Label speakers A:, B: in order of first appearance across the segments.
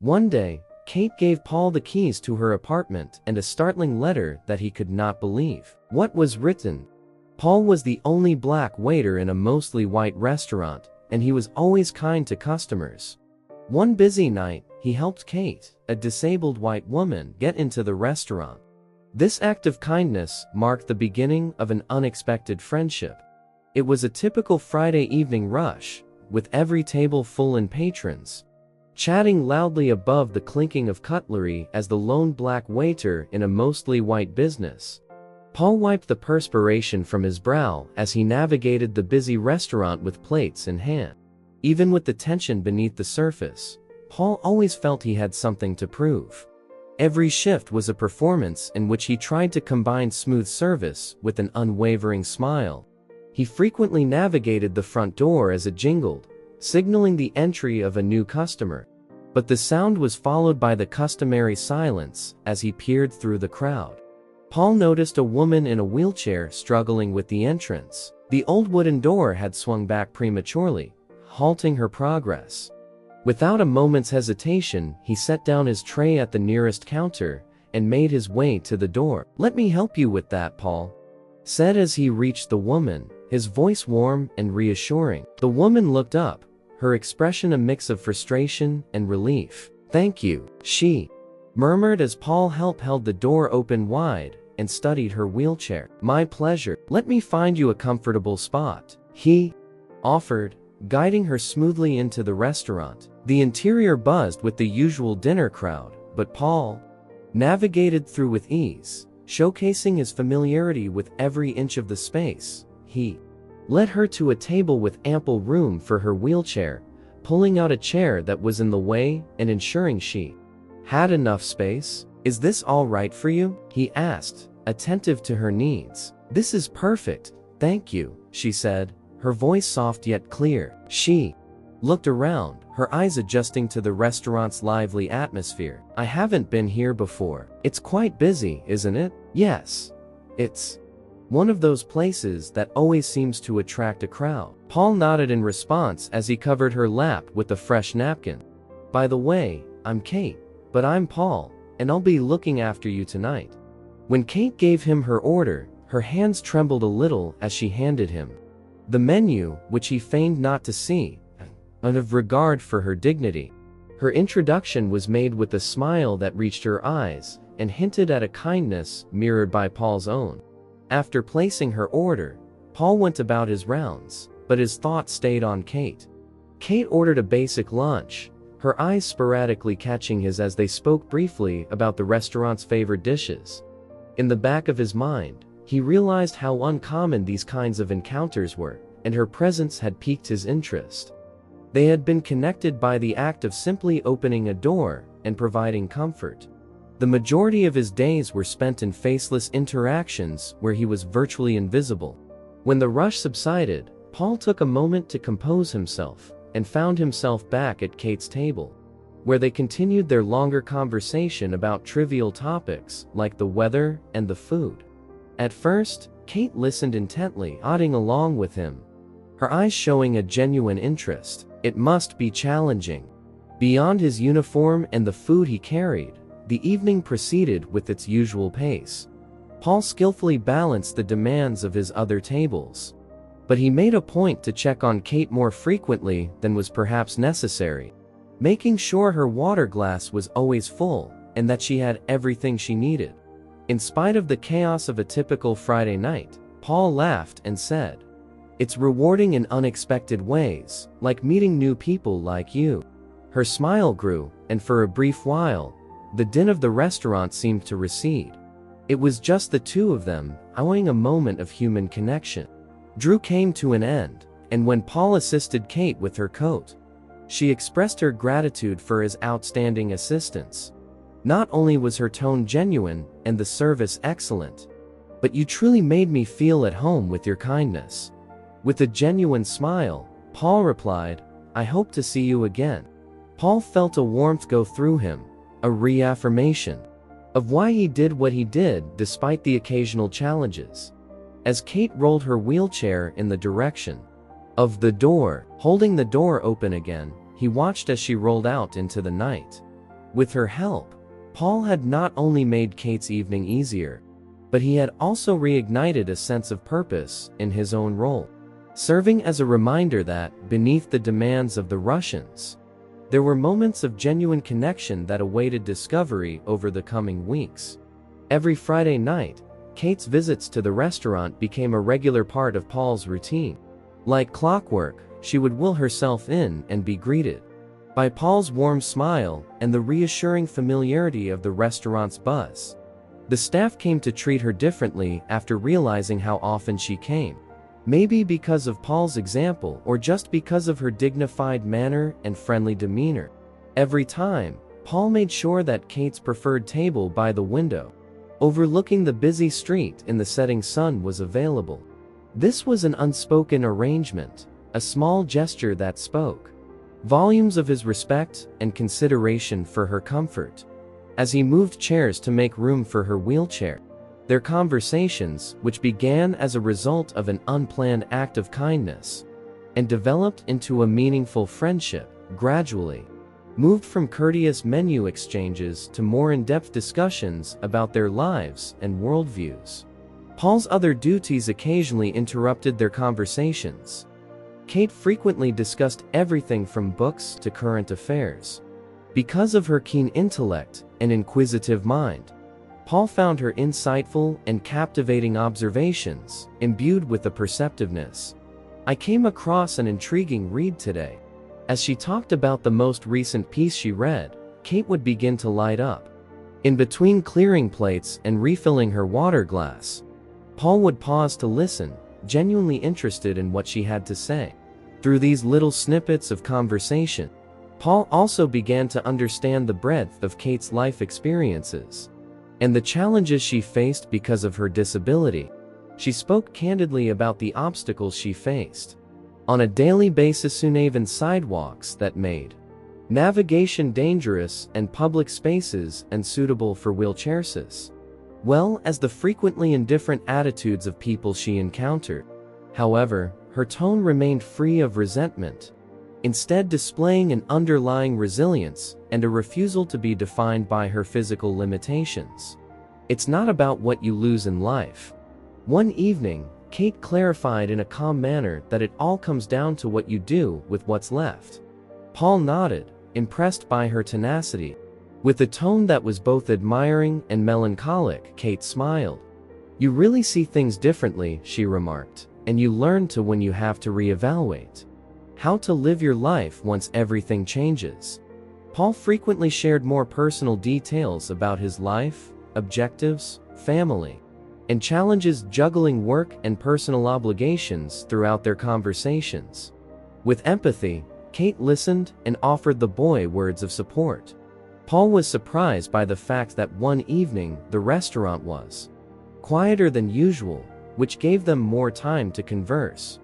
A: One day, Kate gave Paul the keys to her apartment and a startling letter that he could not believe. What was written? Paul was the only black waiter in a mostly white restaurant, and he was always kind to customers. One busy night, he helped Kate, a disabled white woman, get into the restaurant. This act of kindness marked the beginning of an unexpected friendship. It was a typical Friday evening rush, with every table full and patrons chatting loudly above the clinking of cutlery as the lone black waiter in a mostly white business. Paul wiped the perspiration from his brow as he navigated the busy restaurant with plates in hand. Even with the tension beneath the surface, Paul always felt he had something to prove. Every shift was a performance in which he tried to combine smooth service with an unwavering smile. He frequently navigated the front door as it jingled, signaling the entry of a new customer. But the sound was followed by the customary silence as he peered through the crowd. Paul noticed a woman in a wheelchair struggling with the entrance. The old wooden door had swung back prematurely, halting her progress. Without a moment's hesitation, he set down his tray at the nearest counter and made his way to the door. "Let me help you with that, Paul," said as he reached the woman, his voice warm and reassuring. The woman looked up, her expression a mix of frustration and relief. "Thank you," she murmured as Paul held the door open wide and studied her wheelchair. "My pleasure. Let me find you a comfortable spot," he offered, guiding her smoothly into the restaurant. The interior buzzed with the usual dinner crowd, but Paul navigated through with ease, showcasing his familiarity with every inch of the space. He led her to a table with ample room for her wheelchair, pulling out a chair that was in the way and ensuring she had enough space. "Is this all right for you?" he asked, attentive to her needs. "This is perfect, thank you," she said, her voice soft yet clear. She looked around, her eyes adjusting to the restaurant's lively atmosphere. "I haven't been here before. It's quite busy, isn't it?" "Yes. It's one of those places that always seems to attract a crowd." Paul nodded in response as he covered her lap with a fresh napkin. "By the way, I'm Kate, but I'm Paul, and I'll be looking after you tonight." When Kate gave him her order, her hands trembled a little as she handed him the menu, which he feigned not to see, out of regard for her dignity. Her introduction was made with a smile that reached her eyes and hinted at a kindness mirrored by Paul's own. After placing her order, Paul went about his rounds, but his thoughts stayed on Kate. Kate ordered a basic lunch, her eyes sporadically catching his as they spoke briefly about the restaurant's favorite dishes. In the back of his mind, he realized how uncommon these kinds of encounters were, and her presence had piqued his interest. They had been connected by the act of simply opening a door and providing comfort. The majority of his days were spent in faceless interactions where he was virtually invisible. When the rush subsided, Paul took a moment to compose himself and found himself back at Kate's table, where they continued their longer conversation about trivial topics like the weather and the food. At first, Kate listened intently, nodding along with him, her eyes showing a genuine interest. It must be challenging. Beyond his uniform and the food he carried, the evening proceeded with its usual pace. Paul skillfully balanced the demands of his other tables, but he made a point to check on Kate more frequently than was perhaps necessary, making sure her water glass was always full and that she had everything she needed. In spite of the chaos of a typical Friday night, Paul laughed and said, "It's rewarding in unexpected ways, like meeting new people like you." Her smile grew, and for a brief while, the din of the restaurant seemed to recede. It was just the two of them, enjoying a moment of human connection. Drew came to an end, and when Paul assisted Kate with her coat, she expressed her gratitude for his outstanding assistance. "Not only was her tone genuine and the service excellent, but you truly made me feel at home with your kindness." With a genuine smile, Paul replied, "I hope to see you again." Paul felt a warmth go through him, a reaffirmation of why he did what he did despite the occasional challenges. As Kate rolled her wheelchair in the direction of the door, holding the door open again, he watched as she rolled out into the night. With her help, Paul had not only made Kate's evening easier, but he had also reignited a sense of purpose in his own role, serving as a reminder that, beneath the demands of the Russians, there were moments of genuine connection that awaited discovery over the coming weeks. Every Friday night, Kate's visits to the restaurant became a regular part of Paul's routine. Like clockwork, she would will herself in and be greeted by Paul's warm smile and the reassuring familiarity of the restaurant's buzz. The staff came to treat her differently after realizing how often she came. Maybe because of Paul's example or just because of her dignified manner and friendly demeanor. Every time, Paul made sure that Kate's preferred table by the window, overlooking the busy street in the setting sun, was available. This was an unspoken arrangement, a small gesture that spoke volumes of his respect and consideration for her comfort. As he moved chairs to make room for her wheelchair, their conversations, which began as a result of an unplanned act of kindness and developed into a meaningful friendship, gradually moved from courteous menu exchanges to more in-depth discussions about their lives and worldviews. Paul's other duties occasionally interrupted their conversations. Kate frequently discussed everything from books to current affairs. Because of her keen intellect and inquisitive mind, Paul found her insightful and captivating observations imbued with a perceptiveness. "I came across an intriguing read today." As she talked about the most recent piece she read, Kate would begin to light up. In between clearing plates and refilling her water glass, Paul would pause to listen, genuinely interested in what she had to say. Through these little snippets of conversation, Paul also began to understand the breadth of Kate's life experiences and the challenges she faced because of her disability. She spoke candidly about the obstacles she faced on a daily basis, uneven sidewalks that made navigation dangerous and public spaces unsuitable for wheelchairs, well as the frequently indifferent attitudes of people she encountered. However, her tone remained free of resentment, instead displaying an underlying resilience and a refusal to be defined by her physical limitations. "It's not about what you lose in life." One evening, Kate clarified in a calm manner that it all comes down to what you do with what's left. Paul nodded, impressed by her tenacity. With a tone that was both admiring and melancholic, Kate smiled. "You really see things differently," she remarked, "and you learn to when you have to reevaluate how to live your life once everything changes." Paul frequently shared more personal details about his life, objectives, family, and challenges juggling work and personal obligations throughout their conversations. With empathy, Kate listened and offered the boy words of support. Paul was surprised by the fact that one evening the restaurant was quieter than usual, which gave them more time to converse.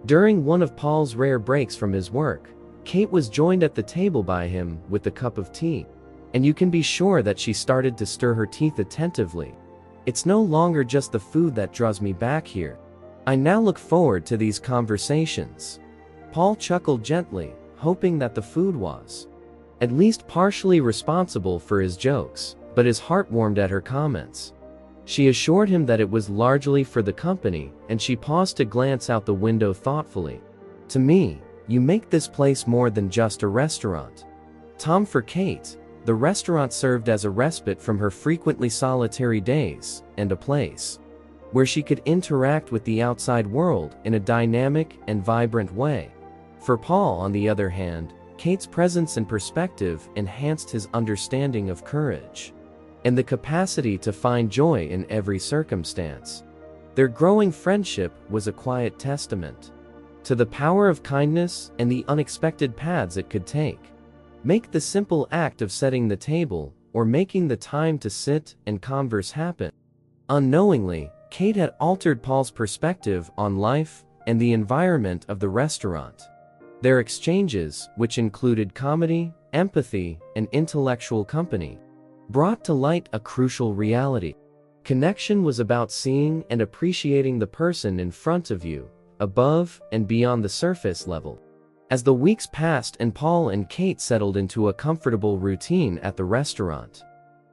A: During one of Paul's rare breaks from his work, Kate was joined at the table by him with a cup of tea, and you can be sure that she started to stir her teeth attentively. "It's no longer just the food that draws me back here. I now look forward to these conversations." Paul chuckled gently, hoping that the food was at least partially responsible for his jokes, but his heart warmed at her comments. She assured him that it was largely for the company, and she paused to glance out the window thoughtfully. "To me, you make this place more than just a restaurant." For Kate, the restaurant served as a respite from her frequently solitary days, and a place where she could interact with the outside world in a dynamic and vibrant way. For Paul, on the other hand, Kate's presence and perspective enhanced his understanding of courage and the capacity to find joy in every circumstance. Their growing friendship was a quiet testament to the power of kindness and the unexpected paths it could take. Make the simple act of setting the table or making the time to sit and converse happen. Unknowingly, Kate had altered Paul's perspective on life and the environment of the restaurant. Their exchanges, which included comedy, empathy, and intellectual company, brought to light a crucial reality. Connection was about seeing and appreciating the person in front of you, above and beyond the surface level. As the weeks passed and Paul and Kate settled into a comfortable routine at the restaurant,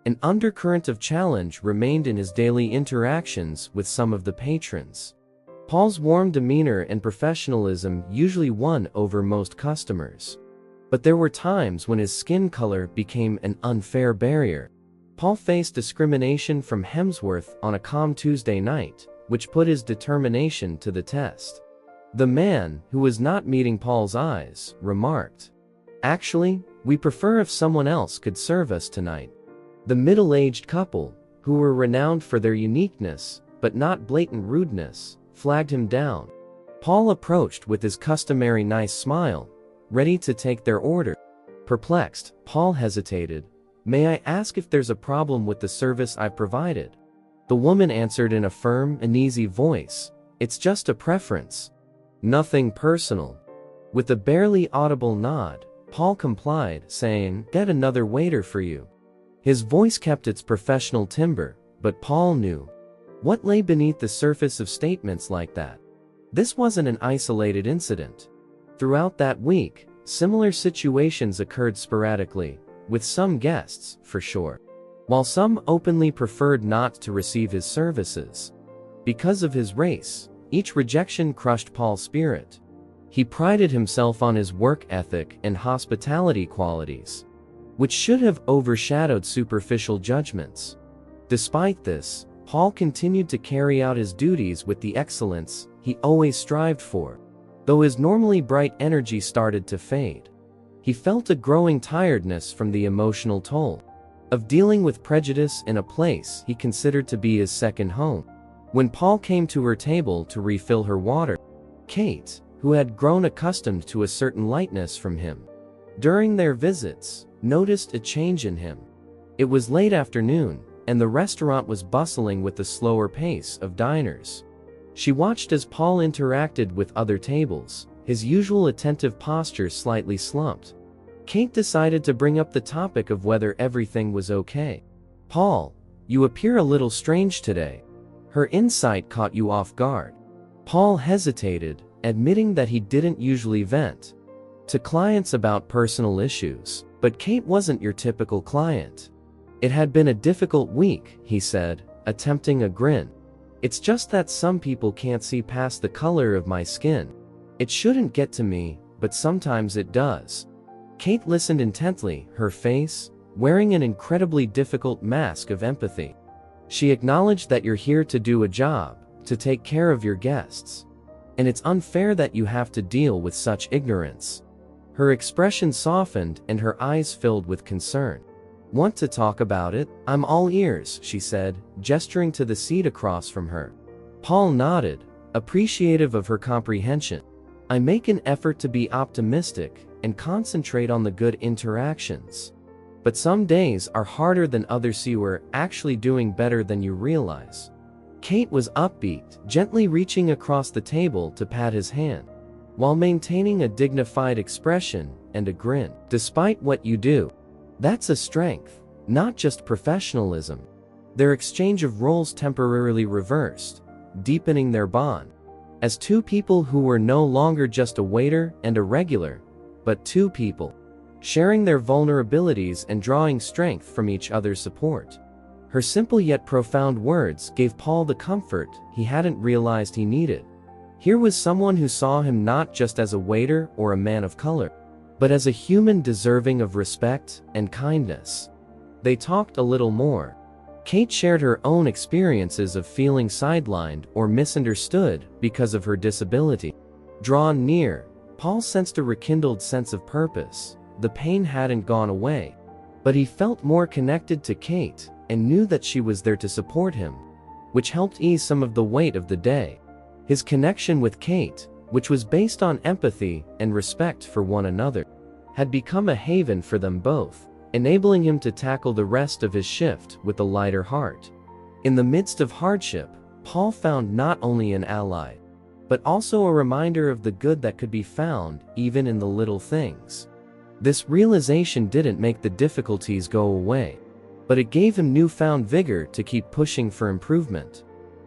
A: an undercurrent of challenge remained in his daily interactions with some of the patrons. Paul's warm demeanor and professionalism usually won over most customers. But there were times when his skin color became an unfair barrier. Paul faced discrimination from Hemsworth on a calm Tuesday night, which put his determination to the test. The man, who was not meeting Paul's eyes, remarked, "Actually, we prefer if someone else could serve us tonight." The middle-aged couple, who were renowned for their uniqueness, but not blatant rudeness, flagged him down. Paul approached with his customary nice smile, ready to take their order. Perplexed, Paul hesitated. "May I ask if there's a problem with the service I provided?" The woman answered in a firm and easy voice, "It's just a preference. Nothing personal." With a barely audible nod, Paul complied, saying, "Get another waiter for you." His voice kept its professional timbre, but Paul knew what lay beneath the surface of statements like that. This wasn't an isolated incident. Throughout that week, similar situations occurred sporadically, with some guests, for sure. While some openly preferred not to receive his services because of his race, each rejection crushed Paul's spirit. He prided himself on his work ethic and hospitality qualities, which should have overshadowed superficial judgments. Despite this, Paul continued to carry out his duties with the excellence he always strived for, though his normally bright energy started to fade. He felt a growing tiredness from the emotional toll of dealing with prejudice in a place he considered to be his second home. When Paul came to her table to refill her water, Kate, who had grown accustomed to a certain lightness from him during their visits, noticed a change in him. It was late afternoon, and the restaurant was bustling with the slower pace of diners. She watched as Paul interacted with other tables, his usual attentive posture slightly slumped. Kate decided to bring up the topic of whether everything was okay. "Paul, you appear a little strange today." Her insight caught you off guard. Paul hesitated, admitting that he didn't usually vent to clients about personal issues. But Kate wasn't your typical client. "It had been a difficult week," he said, attempting a grin. "It's just that some people can't see past the color of my skin. It shouldn't get to me, but sometimes it does." Kate listened intently, her face wearing an incredibly difficult mask of empathy. She acknowledged that you're here to do a job, to take care of your guests. And it's unfair that you have to deal with such ignorance. Her expression softened and her eyes filled with concern. "Want to talk about it? I'm all ears," she said, gesturing to the seat across from her. Paul nodded, appreciative of her comprehension. "I make an effort to be optimistic and concentrate on the good interactions. But some days are harder than others. See, you are actually doing better than you realize." Kate was upbeat, gently reaching across the table to pat his hand, while maintaining a dignified expression and a grin. "Despite what you do, that's a strength, not just professionalism." Their exchange of roles temporarily reversed, deepening their bond. As two people who were no longer just a waiter and a regular, but two people sharing their vulnerabilities and drawing strength from each other's support. Her simple yet profound words gave Paul the comfort he hadn't realized he needed. Here was someone who saw him not just as a waiter or a man of color, but as a human deserving of respect and kindness. They talked a little more. Kate shared her own experiences of feeling sidelined or misunderstood because of her disability. Drawn near, Paul sensed a rekindled sense of purpose. The pain hadn't gone away, but he felt more connected to Kate and knew that she was there to support him, which helped ease some of the weight of the day. His connection with Kate, which was based on empathy and respect for one another, had become a haven for them both, enabling him to tackle the rest of his shift with a lighter heart. In the midst of hardship, Paul found not only an ally, but also a reminder of the good that could be found even in the little things. This realization didn't make the difficulties go away, but it gave him newfound vigor to keep pushing for improvement.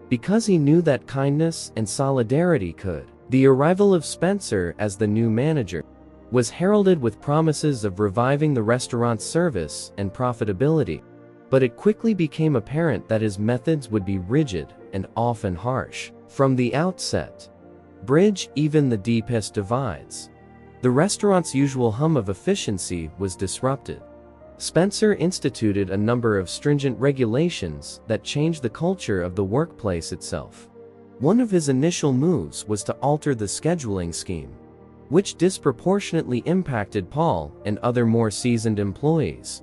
A: Because he knew that kindness and solidarity could. The arrival of Spencer as the new manager was heralded with promises of reviving the restaurant's service and profitability. But it quickly became apparent that his methods would be rigid and often harsh. From the outset, bridge even the deepest divides. The restaurant's usual hum of efficiency was disrupted. Spencer instituted a number of stringent regulations that changed the culture of the workplace itself. One of his initial moves was to alter the scheduling scheme, which disproportionately impacted Paul and other more seasoned employees.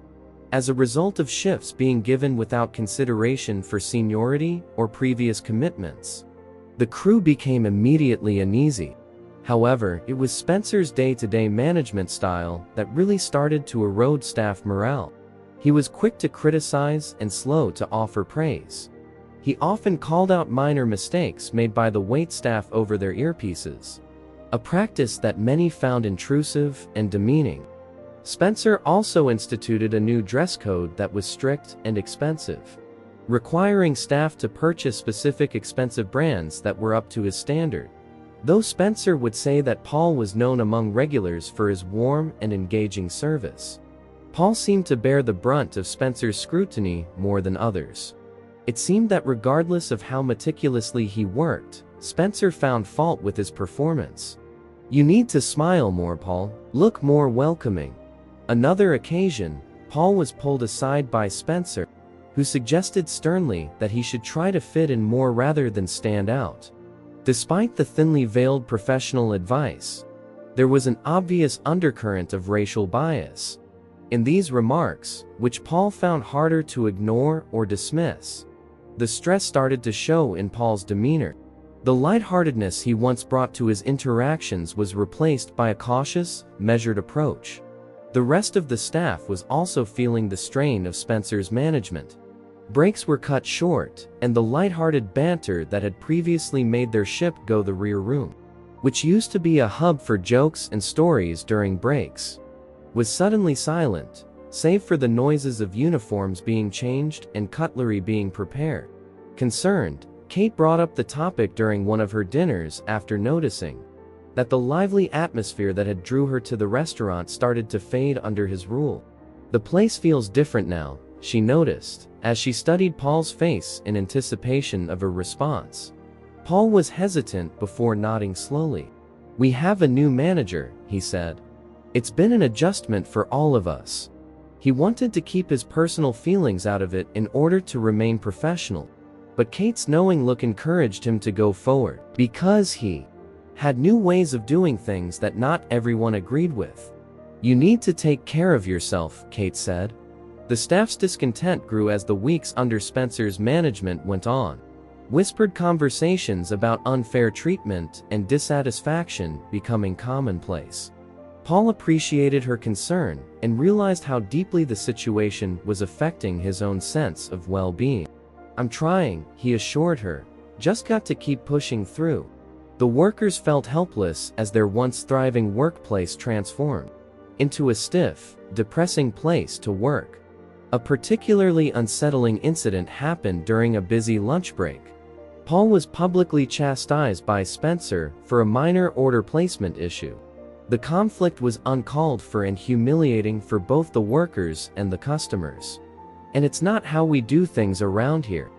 A: As a result of shifts being given without consideration for seniority or previous commitments, the crew became immediately uneasy. However, it was Spencer's day-to-day management style that really started to erode staff morale. He was quick to criticize and slow to offer praise. He often called out minor mistakes made by the waitstaff over their earpieces, a practice that many found intrusive and demeaning. Spencer also instituted a new dress code that was strict and expensive, requiring staff to purchase specific expensive brands that were up to his standard. Though Spencer would say that Paul was known among regulars for his warm and engaging service, Paul seemed to bear the brunt of Spencer's scrutiny more than others. It seemed that regardless of how meticulously he worked, Spencer found fault with his performance. "You need to smile more, Paul. Look more welcoming." Another occasion, Paul was pulled aside by Spencer, who suggested sternly that he should try to fit in more rather than stand out. Despite the thinly veiled professional advice, there was an obvious undercurrent of racial bias in these remarks, which Paul found harder to ignore or dismiss. The stress started to show in Paul's demeanor. The lightheartedness he once brought to his interactions was replaced by a cautious, measured approach. The rest of the staff was also feeling the strain of Spencer's management. Breaks were cut short, and the lighthearted banter that had previously made their ship go the rear room, which used to be a hub for jokes and stories during breaks, was suddenly silent, save for the noises of uniforms being changed and cutlery being prepared. Concerned, Kate brought up the topic during one of her dinners after noticing that the lively atmosphere that had drew her to the restaurant started to fade under his rule. "The place feels different now," she noticed, as she studied Paul's face in anticipation of a response. Paul was hesitant before nodding slowly. "We have a new manager," he said. "It's been an adjustment for all of us." He wanted to keep his personal feelings out of it in order to remain professional, but Kate's knowing look encouraged him to go forward, because he had new ways of doing things that not everyone agreed with. "You need to take care of yourself," Kate said. The staff's discontent grew as the weeks under Spencer's management went on. Whispered conversations about unfair treatment and dissatisfaction becoming commonplace. Paul appreciated her concern and realized how deeply the situation was affecting his own sense of well-being. "I'm trying," he assured her. "Just got to keep pushing through." The workers felt helpless as their once thriving workplace transformed into a stiff, depressing place to work. A particularly unsettling incident happened during a busy lunch break. Paul was publicly chastised by Spencer for a minor order placement issue. The conflict was uncalled for and humiliating for both the workers and the customers. "And it's not how we do things around here."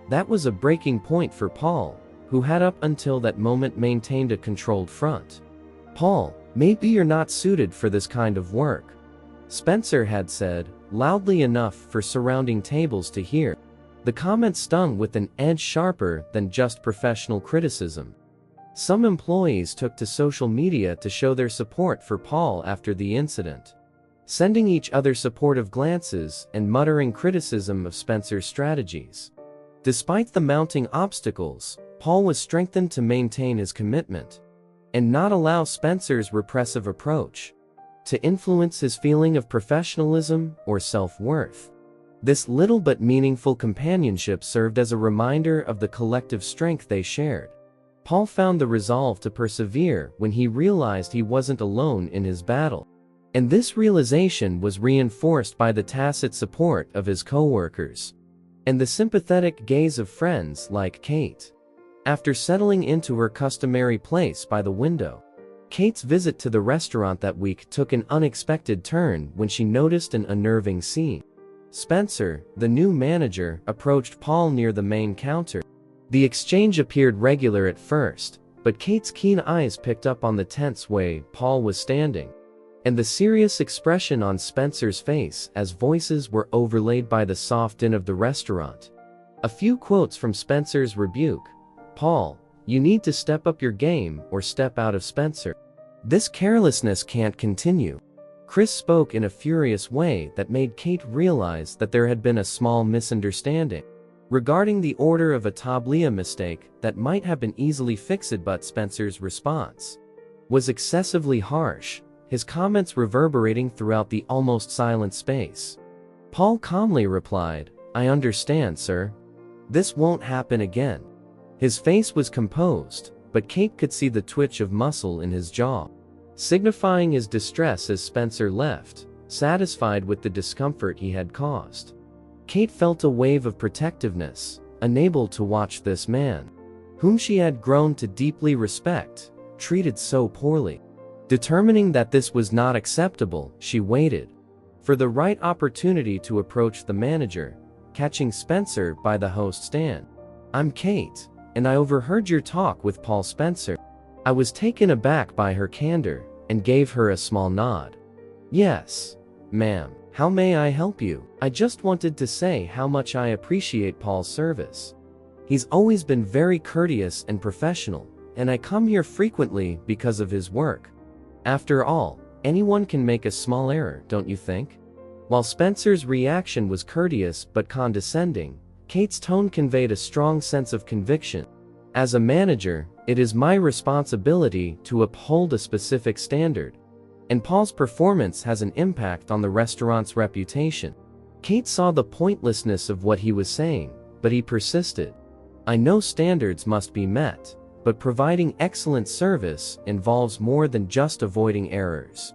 A: That was a breaking point for Paul, who had up until that moment maintained a controlled front. "Paul, maybe you're not suited for this kind of work," Spencer had said, loudly enough for surrounding tables to hear. The comment stung with an edge sharper than just professional criticism. Some employees took to social media to show their support for Paul after the incident, sending each other supportive glances and muttering criticism of Spencer's strategies. Despite the mounting obstacles, Paul was strengthened to maintain his commitment and not allow Spencer's repressive approach to influence his feeling of professionalism or self-worth. This little but meaningful companionship served as a reminder of the collective strength they shared. Paul found the resolve to persevere when he realized he wasn't alone in his battle. And this realization was reinforced by the tacit support of his co-workers and the sympathetic gaze of friends like Kate. After settling into her customary place by the window, Kate's visit to the restaurant that week took an unexpected turn when she noticed an unnerving scene. Spencer, the new manager, approached Paul near the main counter. The exchange appeared regular at first, but Kate's keen eyes picked up on the tense way Paul was standing, and the serious expression on Spencer's face as voices were overlaid by the soft din of the restaurant. A few quotes from Spencer's rebuke. "Paul, you need to step up your game or step out of Spencer. This carelessness can't continue." Chris spoke in a furious way that made Kate realize that there had been a small misunderstanding regarding the order of a tablia mistake that might have been easily fixed, but Spencer's response was excessively harsh, his comments reverberating throughout the almost silent space. Paul calmly replied, "I understand, sir. This won't happen again." His face was composed, but Kate could see the twitch of muscle in his jaw, signifying his distress as Spencer left, satisfied with the discomfort he had caused. Kate felt a wave of protectiveness, unable to watch this man, whom she had grown to deeply respect, treated so poorly. Determining that this was not acceptable, she waited for the right opportunity to approach the manager, catching Spencer by the host stand. "I'm Kate, and I overheard your talk with Paul Spencer." I was taken aback by her candor, and gave her a small nod. "Yes, ma'am. How may I help you?" "I just wanted to say how much I appreciate Paul's service. He's always been very courteous and professional, and I come here frequently because of his work. After all, anyone can make a small error, don't you think?" While Spencer's reaction was courteous but condescending, Kate's tone conveyed a strong sense of conviction. "As a manager, it is my responsibility to uphold a specific standard, and Paul's performance has an impact on the restaurant's reputation." Kate saw the pointlessness of what he was saying, but he persisted. "I know standards must be met, but providing excellent service involves more than just avoiding errors.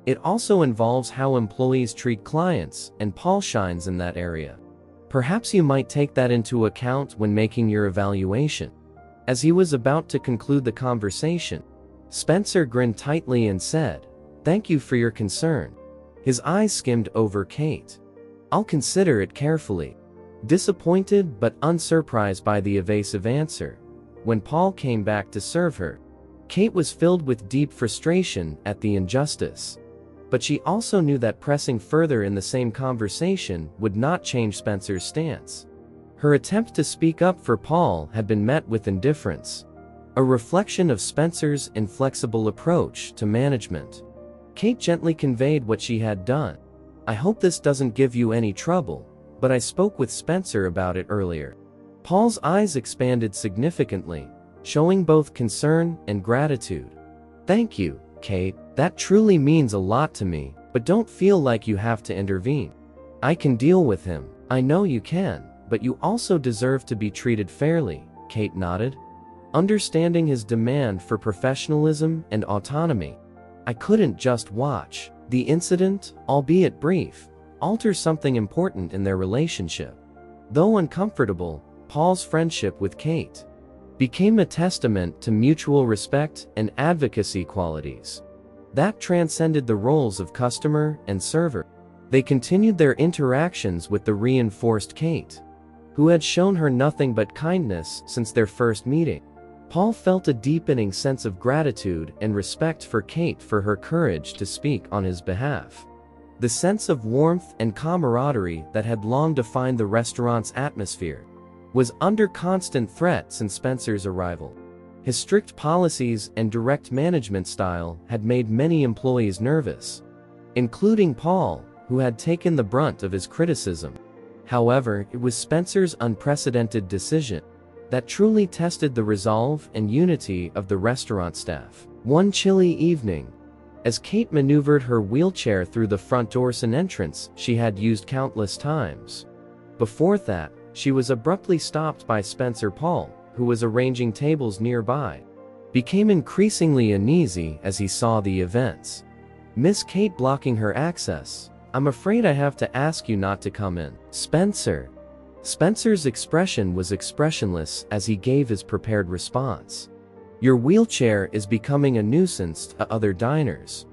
A: It also involves how employees treat clients, and Paul shines in that area. Perhaps you might take that into account when making your evaluation." As he was about to conclude the conversation, Spencer grinned tightly and said, "Thank you for your concern." His eyes skimmed over Kate. "I'll consider it carefully." Disappointed but unsurprised by the evasive answer, when Paul came back to serve her, Kate was filled with deep frustration at the injustice. But she also knew that pressing further in the same conversation would not change Spencer's stance. Her attempt to speak up for Paul had been met with indifference, a reflection of Spencer's inflexible approach to management. Kate gently conveyed what she had done. "I hope this doesn't give you any trouble, but I spoke with Spencer about it earlier." Paul's eyes expanded significantly, showing both concern and gratitude. "Thank you, Kate. That truly means a lot to me, but don't feel like you have to intervene. I can deal with him." "I know you can, but you also deserve to be treated fairly," Kate nodded, understanding his demand for professionalism and autonomy. "I couldn't just watch the incident, albeit brief, alter something important in their relationship." Though uncomfortable, Paul's friendship with Kate became a testament to mutual respect and advocacy qualities that transcended the roles of customer and server. They continued their interactions with the reinforced Kate, who had shown her nothing but kindness since their first meeting. Paul felt a deepening sense of gratitude and respect for Kate for her courage to speak on his behalf. The sense of warmth and camaraderie that had long defined the restaurant's atmosphere was under constant threat since Spencer's arrival. His strict policies and direct management style had made many employees nervous, including Paul, who had taken the brunt of his criticism. However, it was Spencer's unprecedented decision that truly tested the resolve and unity of the restaurant staff. One chilly evening, as Kate maneuvered her wheelchair through the front doors, an entrance she had used countless times before that, she was abruptly stopped by Spencer. Paul, who was arranging tables nearby, became increasingly uneasy as he saw the events. "Miss Kate," blocking her access, "I'm afraid I have to ask you not to come in." "Spencer." Spencer's expression was expressionless as he gave his prepared response. Your wheelchair is becoming a nuisance to other diners.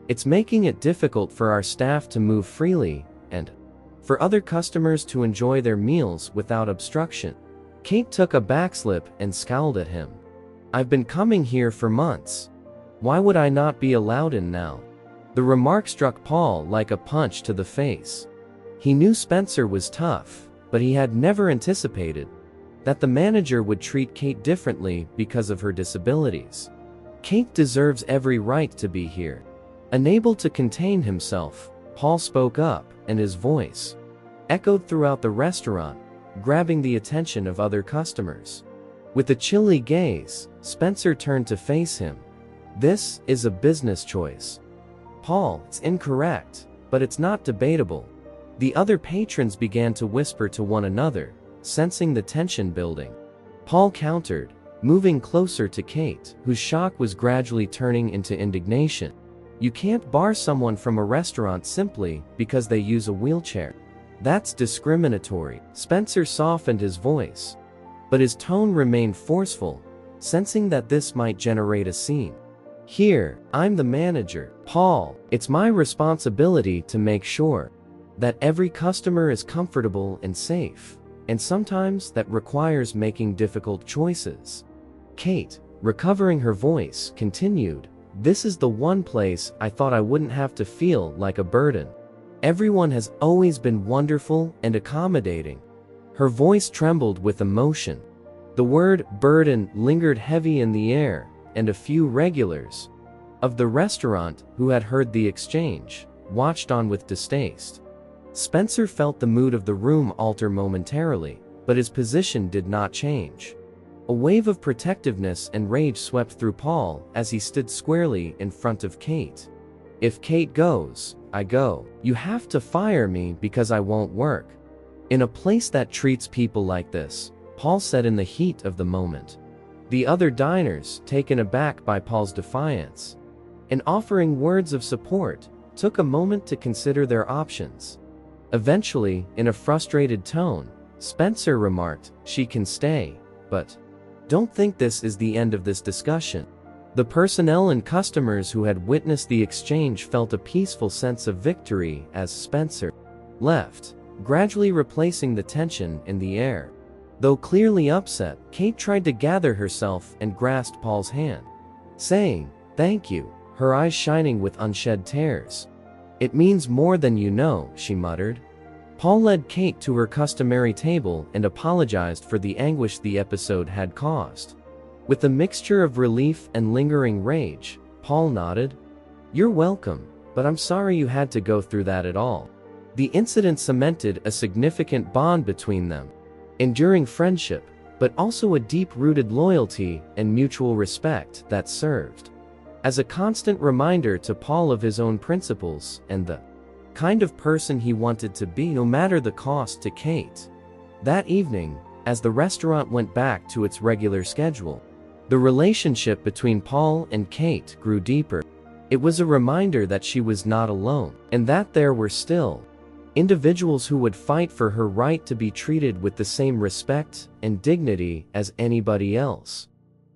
A: It's making it difficult for our staff to move freely and for other customers to enjoy their meals without obstruction." Kate took a backslip and scowled at him. "I've been coming here for months. Why would I not be allowed in now?" The remark struck Paul like a punch to the face. He knew Spencer was tough, but he had never anticipated that the manager would treat Kate differently because of her disabilities. "Kate deserves every right to be here." Unable to contain himself, Paul spoke up, and his voice echoed throughout the restaurant, grabbing the attention of other customers. With a chilly gaze, Spencer turned to face him. "This is a business choice. Paul, it's incorrect, but it's not debatable." The other patrons began to whisper to one another, sensing the tension building. Paul countered, moving closer to Kate, whose shock was gradually turning into indignation. "You can't bar someone from a restaurant simply because they use a wheelchair. That's discriminatory." Spencer softened his voice, but his tone remained forceful, sensing that this might generate a scene. "Here, I'm the manager, Paul. It's my responsibility to make sure that every customer is comfortable and safe, and sometimes that requires making difficult choices." Kate, recovering her voice, continued, "This is the one place I thought I wouldn't have to feel like a burden. Everyone has always been wonderful and accommodating." Her voice trembled with emotion. The word burden lingered heavy in the air, and a few regulars of the restaurant who had heard the exchange watched on with distaste. Spencer felt the mood of the room alter momentarily, but his position did not change. A wave of protectiveness and rage swept through Paul as he stood squarely in front of Kate. "If Kate goes, I go. You have to fire me because I won't work in a place that treats people like this," Paul said in the heat of the moment. The other diners, taken aback by Paul's defiance and offering words of support, took a moment to consider their options. Eventually, in a frustrated tone, Spencer remarked, "She can stay, but don't think this is the end of this discussion." The personnel and customers who had witnessed the exchange felt a peaceful sense of victory as Spencer left, gradually replacing the tension in the air. Though clearly upset, Kate tried to gather herself and grasped Paul's hand, saying, "Thank you," her eyes shining with unshed tears. "It means more than you know," she muttered. Paul led Kate to her customary table and apologized for the anguish the episode had caused. With a mixture of relief and lingering rage, Paul nodded. "You're welcome, but I'm sorry you had to go through that at all." The incident cemented a significant bond between them, enduring friendship, but also a deep-rooted loyalty and mutual respect that served as a constant reminder to Paul of his own principles and the kind of person he wanted to be, no matter the cost to Kate. That evening, as the restaurant went back to its regular schedule, the relationship between Paul and Kate grew deeper. It was a reminder that she was not alone, and that there were still individuals who would fight for her right to be treated with the same respect and dignity as anybody else.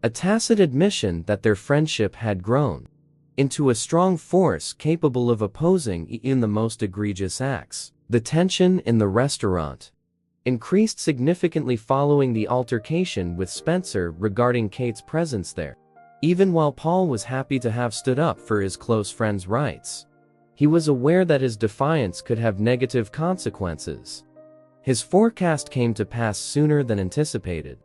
A: A tacit admission that their friendship had grown into a strong force capable of opposing even the most egregious acts. The tension in the restaurant increased significantly following the altercation with Spencer regarding Kate's presence there. Even while Paul was happy to have stood up for his close friend's rights, he was aware that his defiance could have negative consequences. His forecast came to pass sooner than anticipated.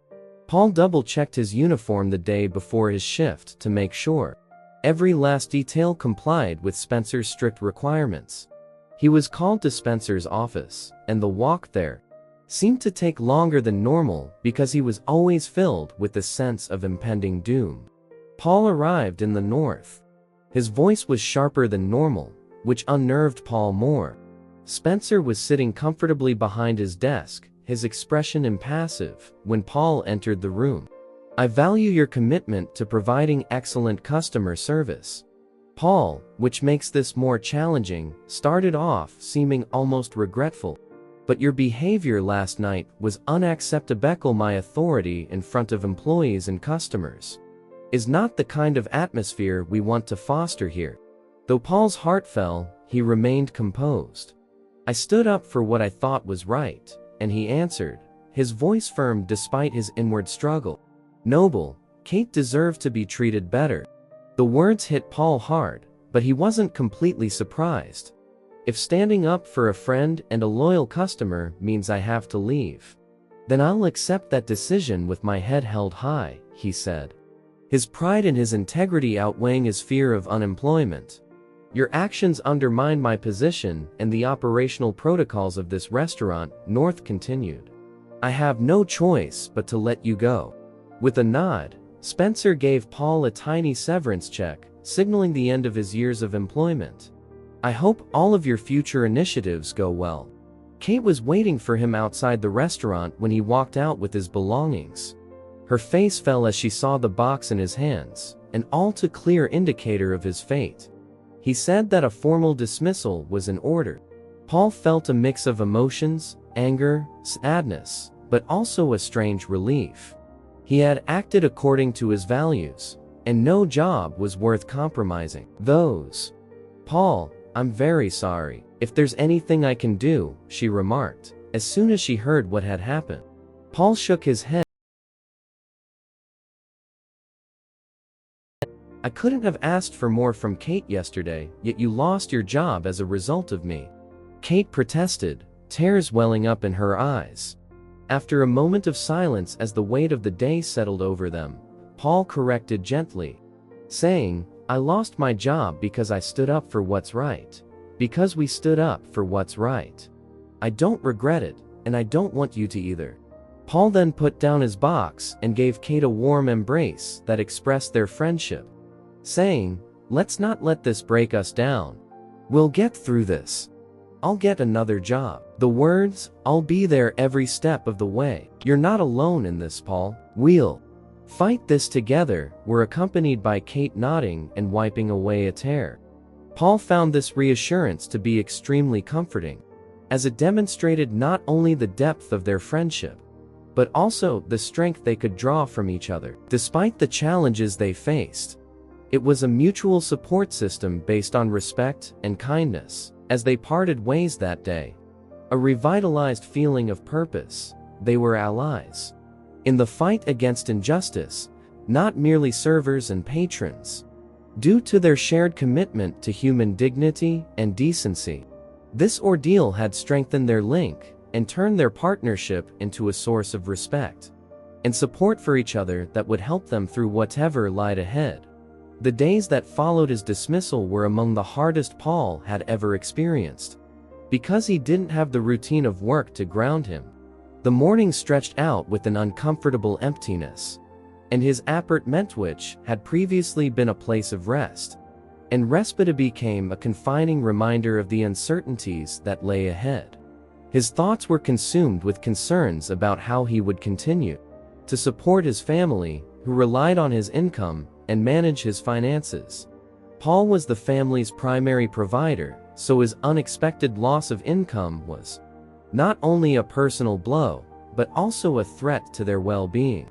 A: Paul double-checked his uniform the day before his shift to make sure every last detail complied with Spencer's strict requirements. He was called to Spencer's office, and the walk there seemed to take longer than normal because he was always filled with the sense of impending doom. Paul arrived in the north. His voice was sharper than normal, which unnerved Paul more. Spencer was sitting comfortably behind his desk, his expression impassive, when Paul entered the room. "I value your commitment to providing excellent customer service." Paul, which makes this more challenging, started off seeming almost regretful. "But your behavior last night was unacceptable. My authority in front of employees and customers is not the kind of atmosphere we want to foster here." Though Paul's heart fell, he remained composed. "I stood up for what I thought was right," and he answered, his voice firm despite his inward struggle. "Noble, Kate deserved to be treated better." The words hit Paul hard, but he wasn't completely surprised. "If standing up for a friend and a loyal customer means I have to leave, then I'll accept that decision with my head held high," he said, his pride in his integrity outweighing his fear of unemployment. "Your actions undermine my position and the operational protocols of this restaurant," North continued. "I have no choice but to let you go." With a nod, Spencer gave Paul a tiny severance check, signaling the end of his years of employment. "I hope all of your future initiatives go well." Kate was waiting for him outside the restaurant when he walked out with his belongings. Her face fell as she saw the box in his hands, an all too clear indicator of his fate. He said that a formal dismissal was in order. Paul felt a mix of emotions, anger, sadness, but also a strange relief. He had acted according to his values, and no job was worth compromising those. "Paul, I'm very sorry. If there's anything I can do," she remarked, as soon as she heard what had happened. Paul shook his head. "I couldn't have asked for more from Kate yesterday, yet you lost your job as a result of me," Kate protested, tears welling up in her eyes. After a moment of silence as the weight of the day settled over them, Paul corrected gently, saying, "I lost my job because I stood up for what's right. Because we stood up for what's right. I don't regret it, and I don't want you to either." Paul then put down his box and gave Kate a warm embrace that expressed their friendship, saying, "Let's not let this break us down. We'll get through this. I'll get another job." The words, "I'll be there every step of the way. You're not alone in this, Paul. We'll fight this together," were accompanied by Kate nodding and wiping away a tear. Paul found this reassurance to be extremely comforting, as it demonstrated not only the depth of their friendship, but also the strength they could draw from each other, despite the challenges they faced. It was a mutual support system based on respect and kindness. As they parted ways that day, a revitalized feeling of purpose, they were allies in the fight against injustice, not merely servers and patrons. Due to their shared commitment to human dignity and decency, this ordeal had strengthened their link and turned their partnership into a source of respect and support for each other that would help them through whatever lied ahead. The days that followed his dismissal were among the hardest Paul had ever experienced. Because he didn't have the routine of work to ground him, the mornings stretched out with an uncomfortable emptiness, and his appartement, which had previously been a place of rest and respite, became a confining reminder of the uncertainties that lay ahead. His thoughts were consumed with concerns about how he would continue to support his family, who relied on his income, and manage his finances. Paul was the family's primary provider, so his unexpected loss of income was not only a personal blow, but also a threat to their well-being.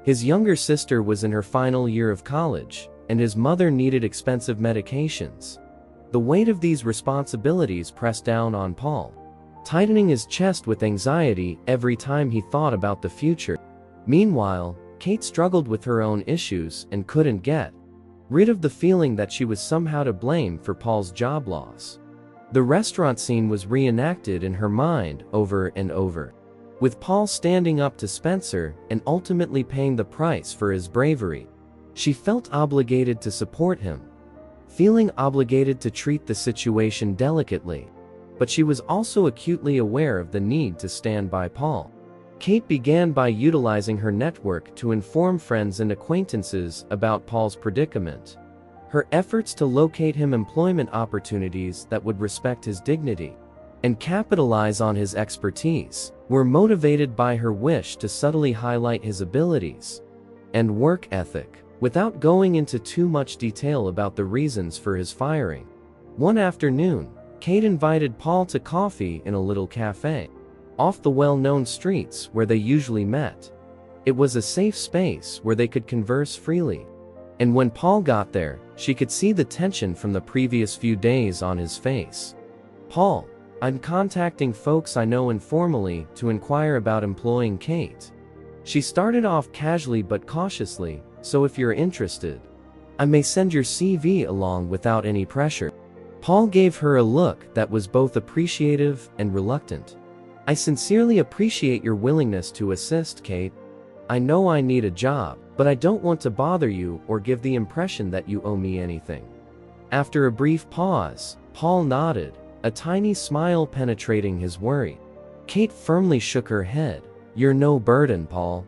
A: His younger sister was in her final year of college, and his mother needed expensive medications. The weight of these responsibilities pressed down on Paul, tightening his chest with anxiety every time he thought about the future. Meanwhile, Kate struggled with her own issues and couldn't get rid of the feeling that she was somehow to blame for Paul's job loss. The restaurant scene was reenacted in her mind over and over, with Paul standing up to Spencer and ultimately paying the price for his bravery. She felt obligated to support him, feeling obligated to treat the situation delicately, but she was also acutely aware of the need to stand by Paul. Kate began by utilizing her network to inform friends and acquaintances about Paul's predicament. Her efforts to locate him employment opportunities that would respect his dignity and capitalize on his expertise were motivated by her wish to subtly highlight his abilities and work ethic, without going into too much detail about the reasons for his firing. One afternoon, Kate invited Paul to coffee in a little cafe off the well-known streets where they usually met. It was a safe space where they could converse freely, And when Paul got there, she could see the tension from the previous few days on his face. "Paul, I'm contacting folks I know informally to inquire about employing Kate." She started off casually but cautiously, "So if you're interested, I may send your CV along without any pressure." Paul gave her a look that was both appreciative and reluctant. "I sincerely appreciate your willingness to assist, Kate. I know I need a job, but I don't want to bother you or give the impression that you owe me anything." After a brief pause, Paul nodded, a tiny smile penetrating his worry. Kate firmly shook her head. "You're no burden, Paul.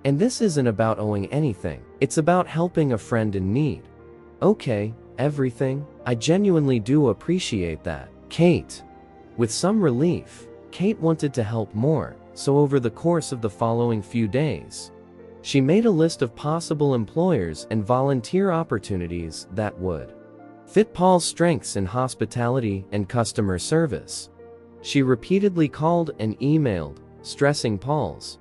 A: And this isn't about owing anything. It's about helping a friend in need." "Okay, everything. I genuinely do appreciate that, Kate." With some relief, Kate wanted to help more, so over the course of the following few days, she made a list of possible employers and volunteer opportunities that would fit Paul's strengths in hospitality and customer service. She repeatedly called and emailed, stressing Paul's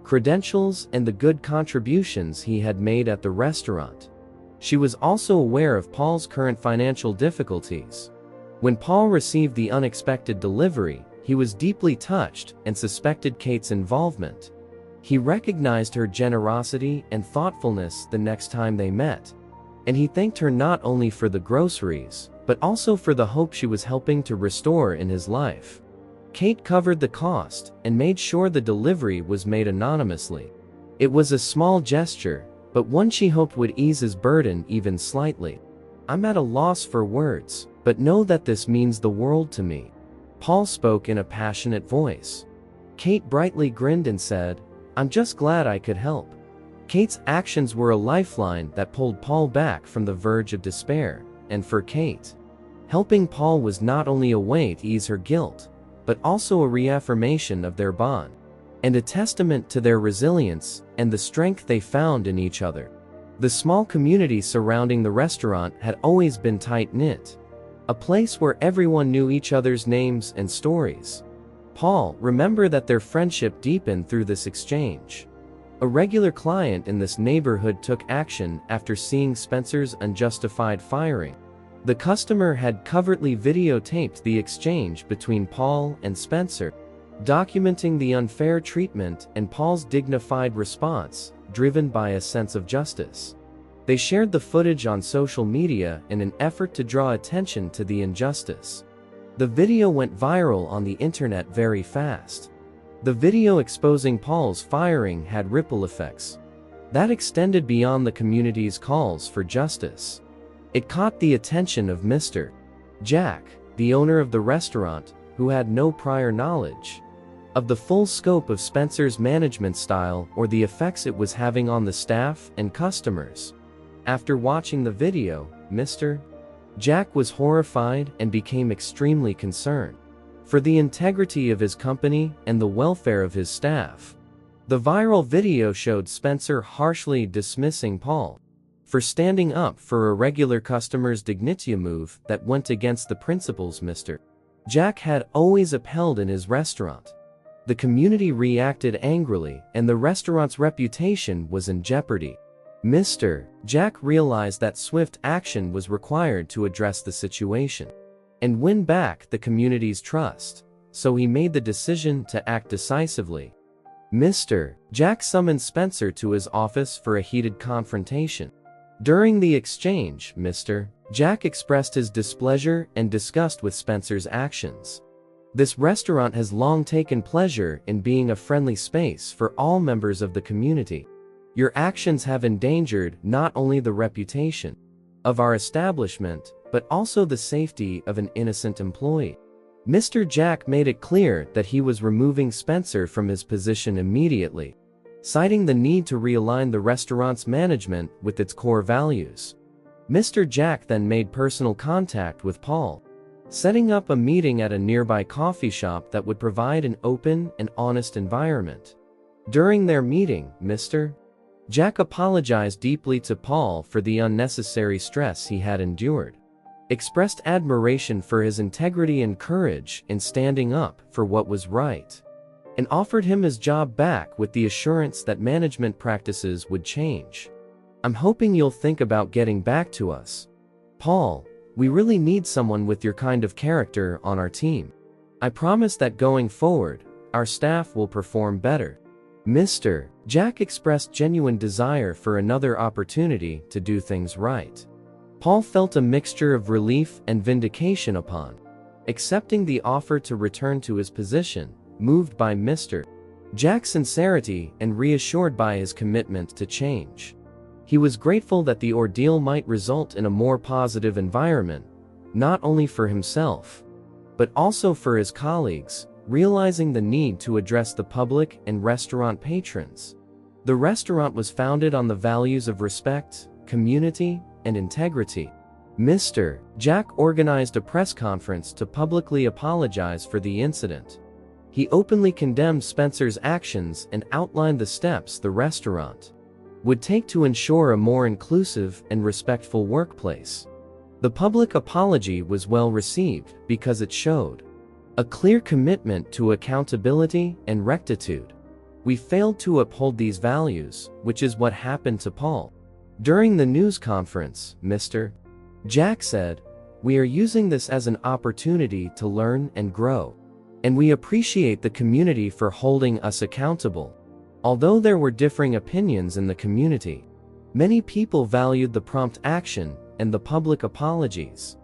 A: credentials and the good contributions he had made at the restaurant. She was also aware of Paul's current financial difficulties. When Paul received the unexpected delivery, he was deeply touched and suspected Kate's involvement. He recognized her generosity and thoughtfulness the next time they met, and he thanked her not only for the groceries, but also for the hope she was helping to restore in his life. Kate covered the cost and made sure the delivery was made anonymously. It was a small gesture, but one she hoped would ease his burden even slightly. "I'm at a loss for words, but know that this means the world to me," Paul spoke in a passionate voice. Kate brightly grinned and said, "I'm just glad I could help." Kate's actions were a lifeline that pulled Paul back from the verge of despair, and for Kate, helping Paul was not only a way to ease her guilt, but also a reaffirmation of their bond, and a testament to their resilience and the strength they found in each other. The small community surrounding the restaurant had always been tight-knit, a place where everyone knew each other's names and stories. Paul remembered that their friendship deepened through this exchange. A regular client in this neighborhood took action after seeing Spencer's unjustified firing. The customer had covertly videotaped the exchange between Paul and Spencer, documenting the unfair treatment and Paul's dignified response, driven by a sense of justice. They shared the footage on social media in an effort to draw attention to the injustice. The video went viral on the internet very fast. The video exposing Paul's firing had ripple effects that extended beyond the community's calls for justice. It caught the attention of Mr. Jack, the owner of the restaurant, who had no prior knowledge of the full scope of Spencer's management style or the effects it was having on the staff and customers. After watching the video, Mr. Jack was horrified and became extremely concerned for the integrity of his company and the welfare of his staff. The viral video showed Spencer harshly dismissing Paul for standing up for a regular customer's dignity, a move that went against the principles Mr. Jack had always upheld in his restaurant. The community reacted angrily, and the restaurant's reputation was in jeopardy. Mr. Jack realized that swift action was required to address the situation and win back the community's trust, so he made the decision to act decisively. Mr. Jack summoned Spencer to his office for a heated confrontation. During the exchange, Mr. Jack expressed his displeasure and disgust with Spencer's actions. "This restaurant has long taken pleasure in being a friendly space for all members of the community. Your actions have endangered not only the reputation of our establishment, but also the safety of an innocent employee." Mr. Jack made it clear that he was removing Spencer from his position immediately, citing the need to realign the restaurant's management with its core values. Mr. Jack then made personal contact with Paul, setting up a meeting at a nearby coffee shop that would provide an open and honest environment. During their meeting, Mr. Jack apologized deeply to Paul for the unnecessary stress he had endured, expressed admiration for his integrity and courage in standing up for what was right, and offered him his job back with the assurance that management practices would change. I'm hoping you'll think about getting back to us. Paul, we really need someone with your kind of character on our team. I promise that going forward, our staff will perform better. Mr. Jack expressed genuine desire for another opportunity to do things right. Paul felt a mixture of relief and vindication upon accepting the offer to return to his position, moved by Mr. Jack's sincerity and reassured by his commitment to change. He was grateful that the ordeal might result in a more positive environment, not only for himself, but also for his colleagues, realizing the need to address the public and restaurant patrons. The restaurant was founded on the values of respect, community, and integrity. Mr. Jack organized a press conference to publicly apologize for the incident. He openly condemned Spencer's actions and outlined the steps the restaurant would take to ensure a more inclusive and respectful workplace. The public apology was well received because it showed a clear commitment to accountability and rectitude. We failed to uphold these values, which is what happened to Paul. During the news conference, Mr. Jack said, "We are using this as an opportunity to learn and grow, and we appreciate the community for holding us accountable." Although there were differing opinions in the community, many people valued the prompt action and the public apologies.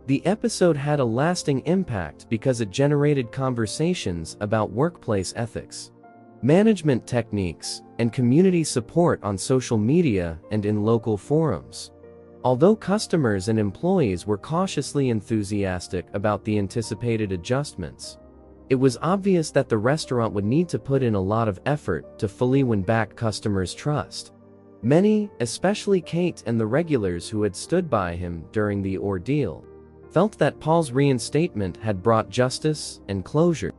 A: The episode had a lasting impact because it generated conversations about workplace ethics, management techniques, and community support on social media and in local forums. Although customers and employees were cautiously enthusiastic about the anticipated adjustments, it was obvious that the restaurant would need to put in a lot of effort to fully win back customers' trust. Many, especially Kate and the regulars who had stood by him during the ordeal, felt that Paul's reinstatement had brought justice and closure.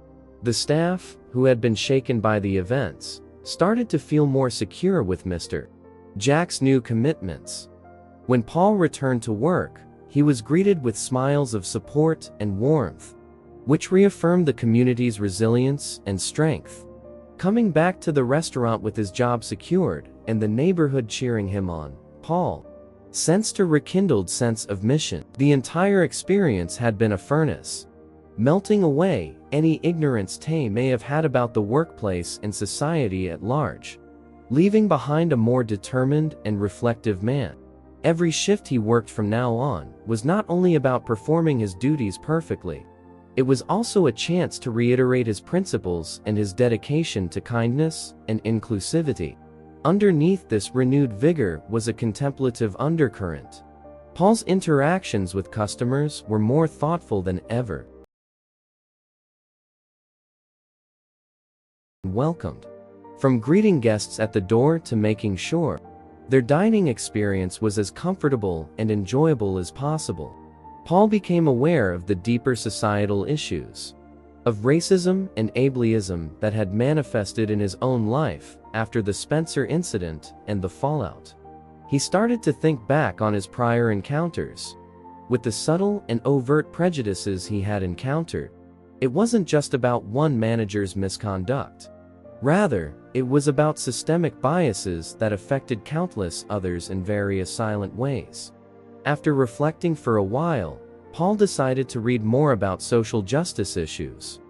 A: The staff, who had been shaken by the events, started to feel more secure with Mr. Jack's new commitments. When Paul returned to work, he was greeted with smiles of support and warmth, which reaffirmed the community's resilience and strength. Coming back to the restaurant with his job secured and the neighborhood cheering him on, Paul sensed a rekindled sense of mission. The entire experience had been a furnace, melting away any ignorance Tay may have had about the workplace and society at large, leaving behind a more determined and reflective man. Every shift he worked from now on was not only about performing his duties perfectly, it was also a chance to reiterate his principles and his dedication to kindness and inclusivity. Underneath this renewed vigor was a contemplative undercurrent. Paul's interactions with customers were more thoughtful than ever. Welcomed. From greeting guests at the door to making sure their dining experience was as comfortable and enjoyable as possible, Paul became aware of the deeper societal issues of racism and ableism that had manifested in his own life after the Spencer incident and the fallout. He started to think back on his prior encounters with the subtle and overt prejudices he had encountered. It wasn't just about one manager's misconduct. Rather, it was about systemic biases that affected countless others in various silent ways. After reflecting for a while, Paul decided to read more about social justice issues,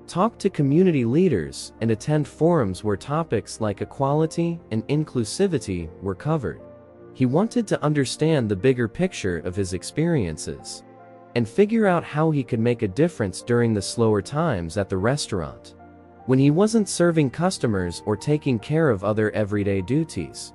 A: talk to community leaders, and attend forums where topics like equality and inclusivity were covered. He wanted to understand the bigger picture of his experiences and figure out how he could make a difference during the slower times at the restaurant, when he wasn't serving customers or taking care of other everyday duties.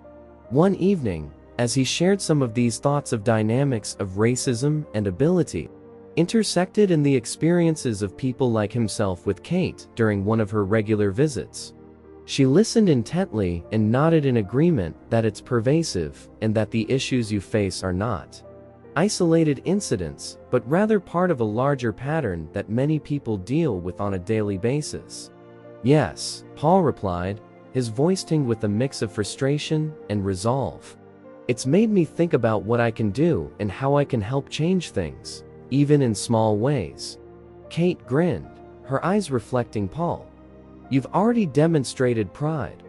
A: One evening, as he shared some of these thoughts of dynamics of racism and ability intersected in the experiences of people like himself with Kate during one of her regular visits. She listened intently and nodded in agreement that it's pervasive and that the issues you face are not isolated incidents, but rather part of a larger pattern that many people deal with on a daily basis. "Yes," Paul replied, his voice tinged with a mix of frustration and resolve. "It's made me think about what I can do and how I can help change things, even in small ways." Kate grinned, her eyes reflecting Paul. "You've already demonstrated pride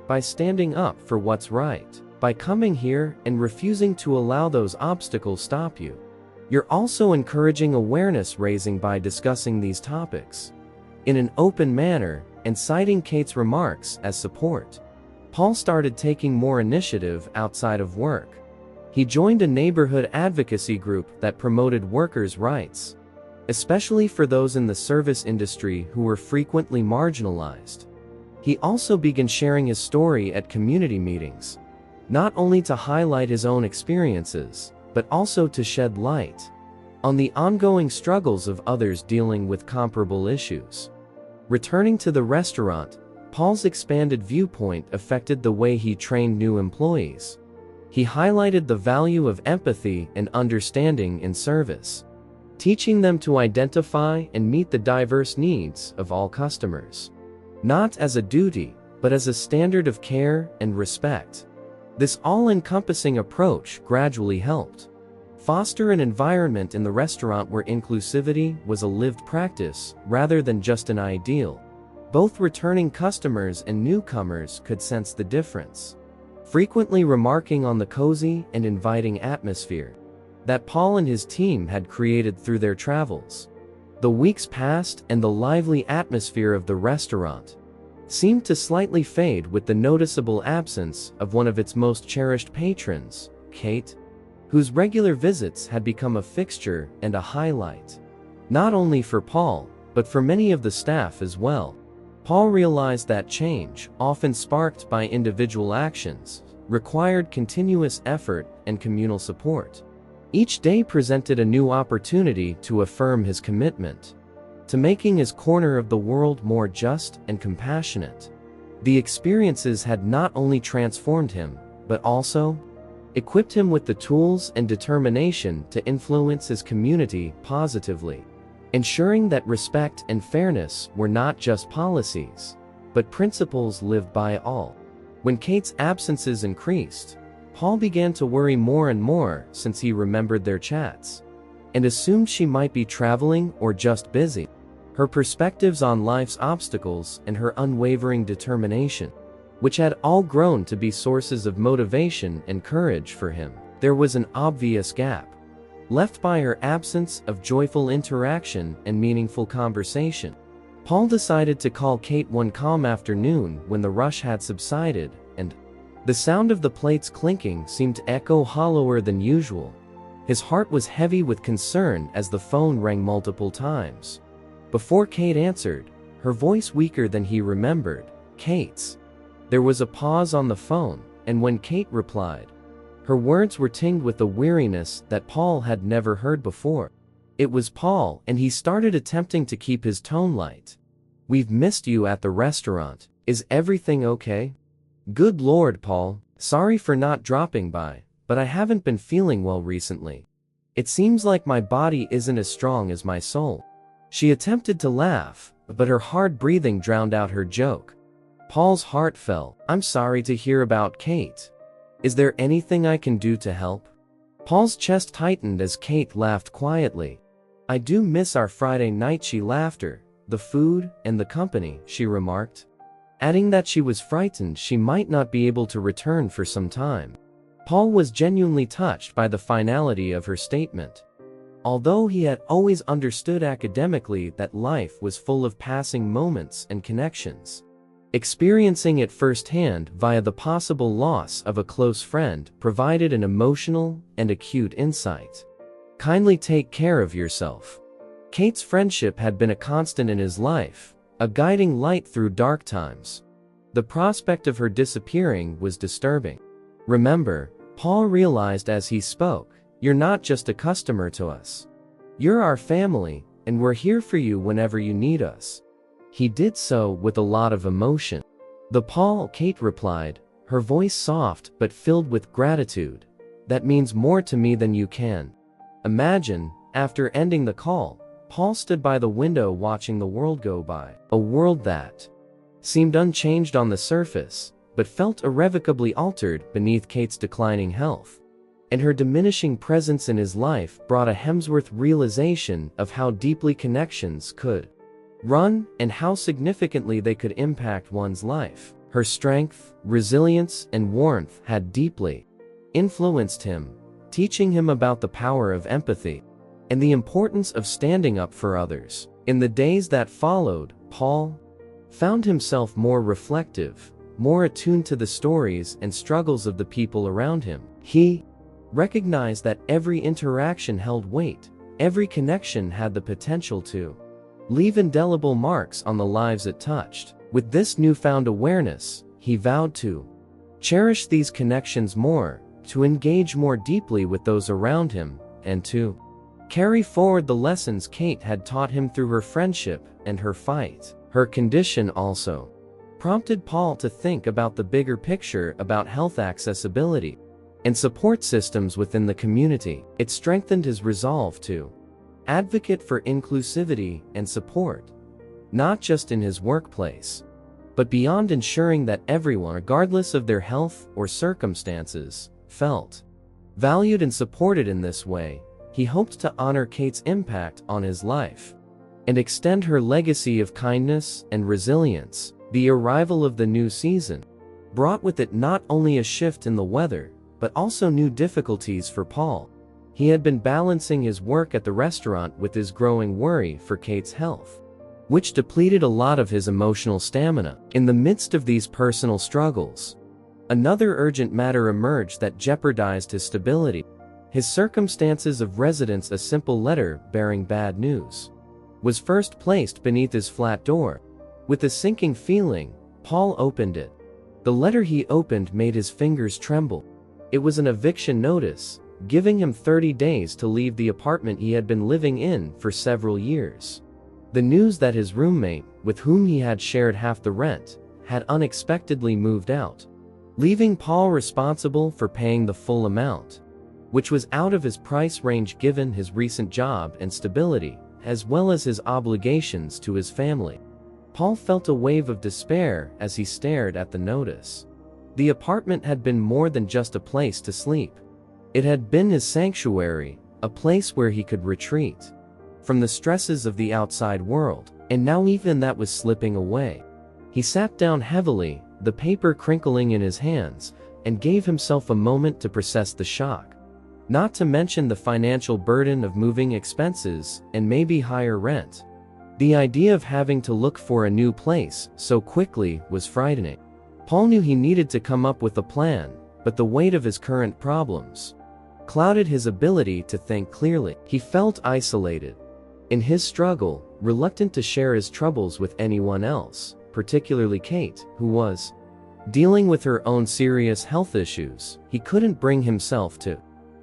A: by standing up for what's right. by coming here and refusing to allow those obstacles stop you. You're also encouraging awareness raising by discussing these topics in an open manner and citing Kate's remarks as support. Paul started taking more initiative outside of work. He joined a neighborhood advocacy group that promoted workers' rights, especially for those in the service industry who were frequently marginalized. He also began sharing his story at community meetings, not only to highlight his own experiences, but also to shed light on the ongoing struggles of others dealing with comparable issues. Returning to the restaurant, Paul's expanded viewpoint affected the way he trained new employees. He highlighted the value of empathy and understanding in service, teaching them to identify and meet the diverse needs of all customers, not as a duty, but as a standard of care and respect. This all-encompassing approach gradually helped foster an environment in the restaurant where inclusivity was a lived practice rather than just an ideal. Both returning customers and newcomers could sense the difference, frequently remarking on the cozy and inviting atmosphere that Paul and his team had created through their travels. The weeks passed and the lively atmosphere of the restaurant seemed to slightly fade with the noticeable absence of one of its most cherished patrons, Kate, whose regular visits had become a fixture and a highlight, not only for Paul, but for many of the staff as well. Paul realized that change, often sparked by individual actions, required continuous effort and communal support. Each day presented a new opportunity to affirm his commitment to making his corner of the world more just and compassionate. The experiences had not only transformed him, but also equipped him with the tools and determination to influence his community positively, ensuring that respect and fairness were not just policies, but principles lived by all. When Kate's absences increased, Paul began to worry more and more since he remembered their chats, and assumed she might be traveling or just busy. Her perspectives on life's obstacles and her unwavering determination, which had all grown to be sources of motivation and courage for him. There was an obvious gap left by her absence of joyful interaction and meaningful conversation. Paul decided to call Kate one calm afternoon when the rush had subsided, and the sound of the plates clinking seemed to echo hollower than usual. His heart was heavy with concern as the phone rang multiple times. Before Kate answered, her voice weaker than he remembered, Kate's. There was a pause on the phone, and when Kate replied, her words were tinged with a weariness that Paul had never heard before. It was Paul, and he started attempting to keep his tone light. "We've missed you at the restaurant. Is everything okay?" "Good Lord, Paul. Sorry for not dropping by, but I haven't been feeling well recently. It seems like my body isn't as strong as my soul." She attempted to laugh, but her hard breathing drowned out her joke. Paul's heart fell. "I'm sorry to hear about Kate. Is there anything I can do to help?" Paul's chest tightened as Kate laughed quietly. "I do miss our Friday night laughter, the food, and the company," she remarked, adding that she was frightened she might not be able to return for some time. Paul was genuinely touched by the finality of her statement. Although he had always understood academically that life was full of passing moments and connections, experiencing it firsthand via the possible loss of a close friend provided an emotional and acute insight. "Kindly take care of yourself." Kate's friendship had been a constant in his life, a guiding light through dark times. The prospect of her disappearing was disturbing. "Remember," Paul realized as he spoke, "you're not just a customer to us. You're our family, and we're here for you whenever you need us." He did so with a lot of emotion. "The Paul," Kate replied, her voice soft but filled with gratitude. "That means more to me than you can imagine." After ending the call, Paul stood by the window watching the world go by. A world that seemed unchanged on the surface, but felt irrevocably altered beneath Kate's declining health. And her diminishing presence in his life brought a Hemsworth realization of how deeply connections could run and how significantly they could impact one's life. Her strength, resilience, and warmth had deeply influenced him, teaching him about the power of empathy and the importance of standing up for others. In the days that followed, Paul found himself more reflective, more attuned to the stories and struggles of the people around him. He recognized that every interaction held weight, every connection had the potential to leave indelible marks on the lives it touched. With this newfound awareness, he vowed to cherish these connections more, to engage more deeply with those around him, and to carry forward the lessons Kate had taught him through her friendship and her fight. Her condition also prompted Paul to think about the bigger picture about health accessibility and support systems within the community. It strengthened his resolve to advocate for inclusivity and support, not just in his workplace, but beyond, ensuring that everyone, regardless of their health or circumstances, felt valued and supported. In this way, he hoped to honor Kate's impact on his life and extend her legacy of kindness and resilience. The arrival of the new season brought with it not only a shift in the weather, but also new difficulties for Paul. He had been balancing his work at the restaurant with his growing worry for Kate's health, which depleted a lot of his emotional stamina. In the midst of these personal struggles, another urgent matter emerged that jeopardized his stability. His circumstances of residence. A simple letter bearing bad news was first placed beneath his flat door. With a sinking feeling, Paul opened it. The letter he opened made his fingers tremble. It was an eviction notice, giving him 30 days to leave the apartment he had been living in for several years. The news that his roommate, with whom he had shared half the rent, had unexpectedly moved out, leaving Paul responsible for paying the full amount, which was out of his price range given his recent job and stability, as well as his obligations to his family. Paul felt a wave of despair as he stared at the notice. The apartment had been more than just a place to sleep. It had been his sanctuary, a place where he could retreat from the stresses of the outside world, and now even that was slipping away. He sat down heavily, the paper crinkling in his hands, and gave himself a moment to process the shock. Not to mention the financial burden of moving expenses and maybe higher rent. The idea of having to look for a new place so quickly was frightening. Paul knew he needed to come up with a plan, but the weight of his current problems clouded his ability to think clearly. He felt isolated in his struggle, reluctant to share his troubles with anyone else, particularly Kate, who was dealing with her own serious health issues. He couldn't bring himself to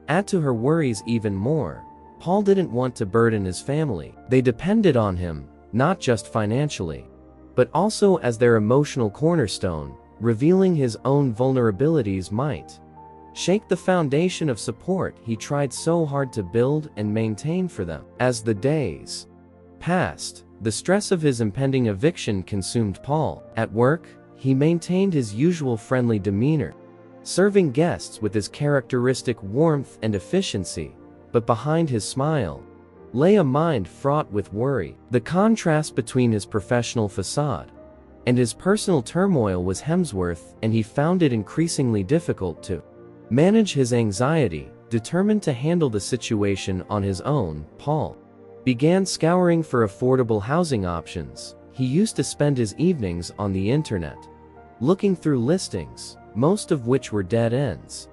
A: add to her worries even more. Paul didn't want to burden his family. They depended on him, not just financially, but also as their emotional cornerstone. Revealing his own vulnerabilities might shake the foundation of support he tried so hard to build and maintain for them. As the days passed, the stress of his impending eviction consumed Paul. At work, he maintained his usual friendly demeanor, serving guests with his characteristic warmth and efficiency, but behind his smile lay a mind fraught with worry. The contrast between his professional facade and his personal turmoil was Hemsworth, and he found it increasingly difficult to manage his anxiety. Determined to handle the situation on his own, Paul began scouring for affordable housing options. He used to spend his evenings on the internet, looking through listings, most of which were dead ends.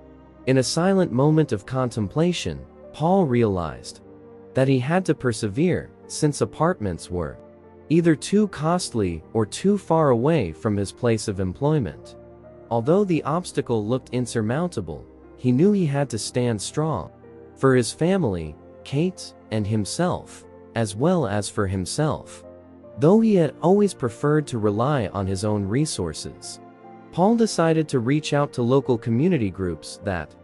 A: In a silent moment of contemplation, Paul realized that he had to persevere, since apartments were either too costly or too far away from his place of employment. Although the obstacle looked insurmountable, he knew he had to stand strong for his family, Kate, and himself, as well as for himself. Though he had always preferred to rely on his own resources, Paul decided to reach out to local community groups that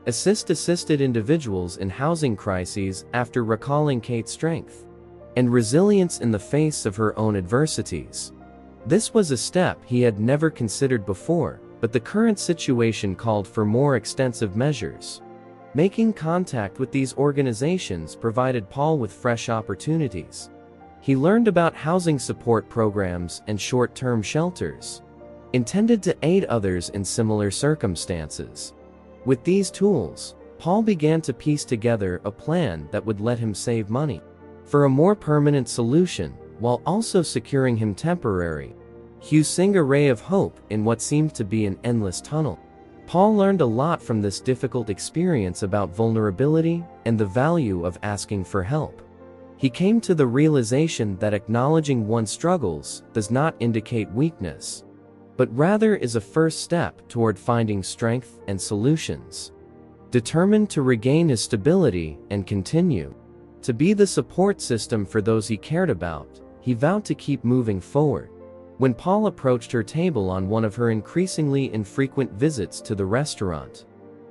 A: assisted individuals in housing crises. After recalling Kate's strength and resilience in the face of her own adversities, this was a step he had never considered before, but the current situation called for more extensive measures. Making contact with these organizations provided Paul with fresh opportunities. He learned about housing support programs and short-term shelters, intended to aid others in similar circumstances. With these tools, Paul began to piece together a plan that would let him save money for a more permanent solution, while also securing him temporary, husing a ray of hope in what seemed to be an endless tunnel. Paul learned a lot from this difficult experience about vulnerability and the value of asking for help. He came to the realization that acknowledging one's struggles does not indicate weakness, but rather is a first step toward finding strength and solutions. Determined to regain his stability and continue to be the support system for those he cared about, he vowed to keep moving forward. When Paul approached her table on one of her increasingly infrequent visits to the restaurant,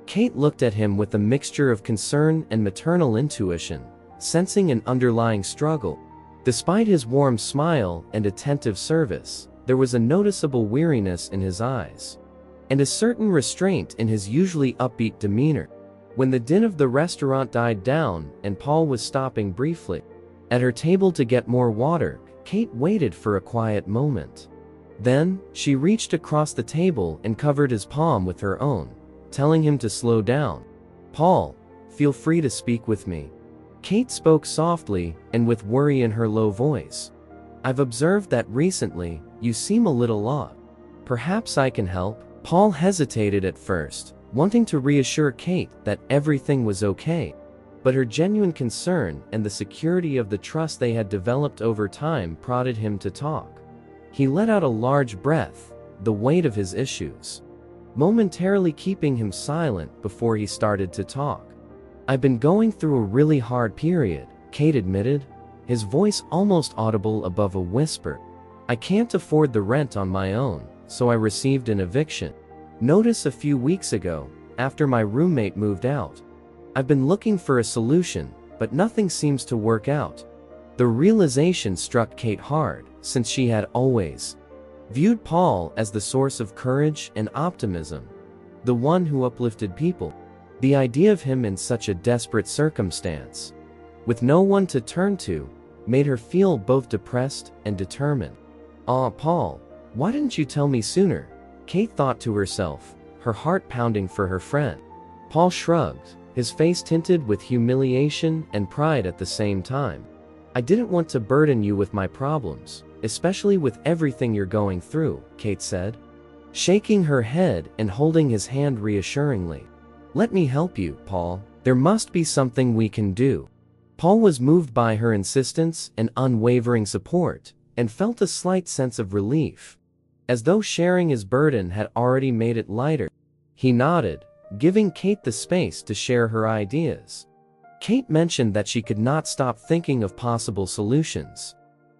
A: Kate looked at him with a mixture of concern and maternal intuition, sensing an underlying struggle. Despite his warm smile and attentive service, there was a noticeable weariness in his eyes, and a certain restraint in his usually upbeat demeanor. When the din of the restaurant died down and Paul was stopping briefly at her table to get more water, Kate waited for a quiet moment. Then, she reached across the table and covered his palm with her own, telling him to slow down. "Paul, feel free to speak with me." Kate spoke softly and with worry in her low voice. "I've observed that recently, you seem a little odd. Perhaps I can help?" Paul hesitated at first, wanting to reassure Kate that everything was okay. But her genuine concern and the security of the trust they had developed over time prodded him to talk. He let out a large breath, the weight of his issues momentarily keeping him silent before he started to talk. "I've been going through a really hard period," Kate admitted, his voice almost audible above a whisper. "I can't afford the rent on my own, so I received an eviction notice a few weeks ago, after my roommate moved out. I've been looking for a solution, but nothing seems to work out." The realization struck Kate hard, since she had always viewed Paul as the source of courage and optimism, the one who uplifted people. The idea of him in such a desperate circumstance, with no one to turn to, made her feel both depressed and determined. "Aw, Paul, why didn't you tell me sooner?" Kate thought to herself, her heart pounding for her friend. Paul shrugged, his face tinted with humiliation and pride at the same time. "I didn't want to burden you with my problems, especially with everything you're going through," Kate said, shaking her head and holding his hand reassuringly. "Let me help you, Paul. There must be something we can do." Paul was moved by her insistence and unwavering support, and felt a slight sense of relief, as though sharing his burden had already made it lighter. He nodded, giving Kate the space to share her ideas. Kate mentioned that she could not stop thinking of possible solutions.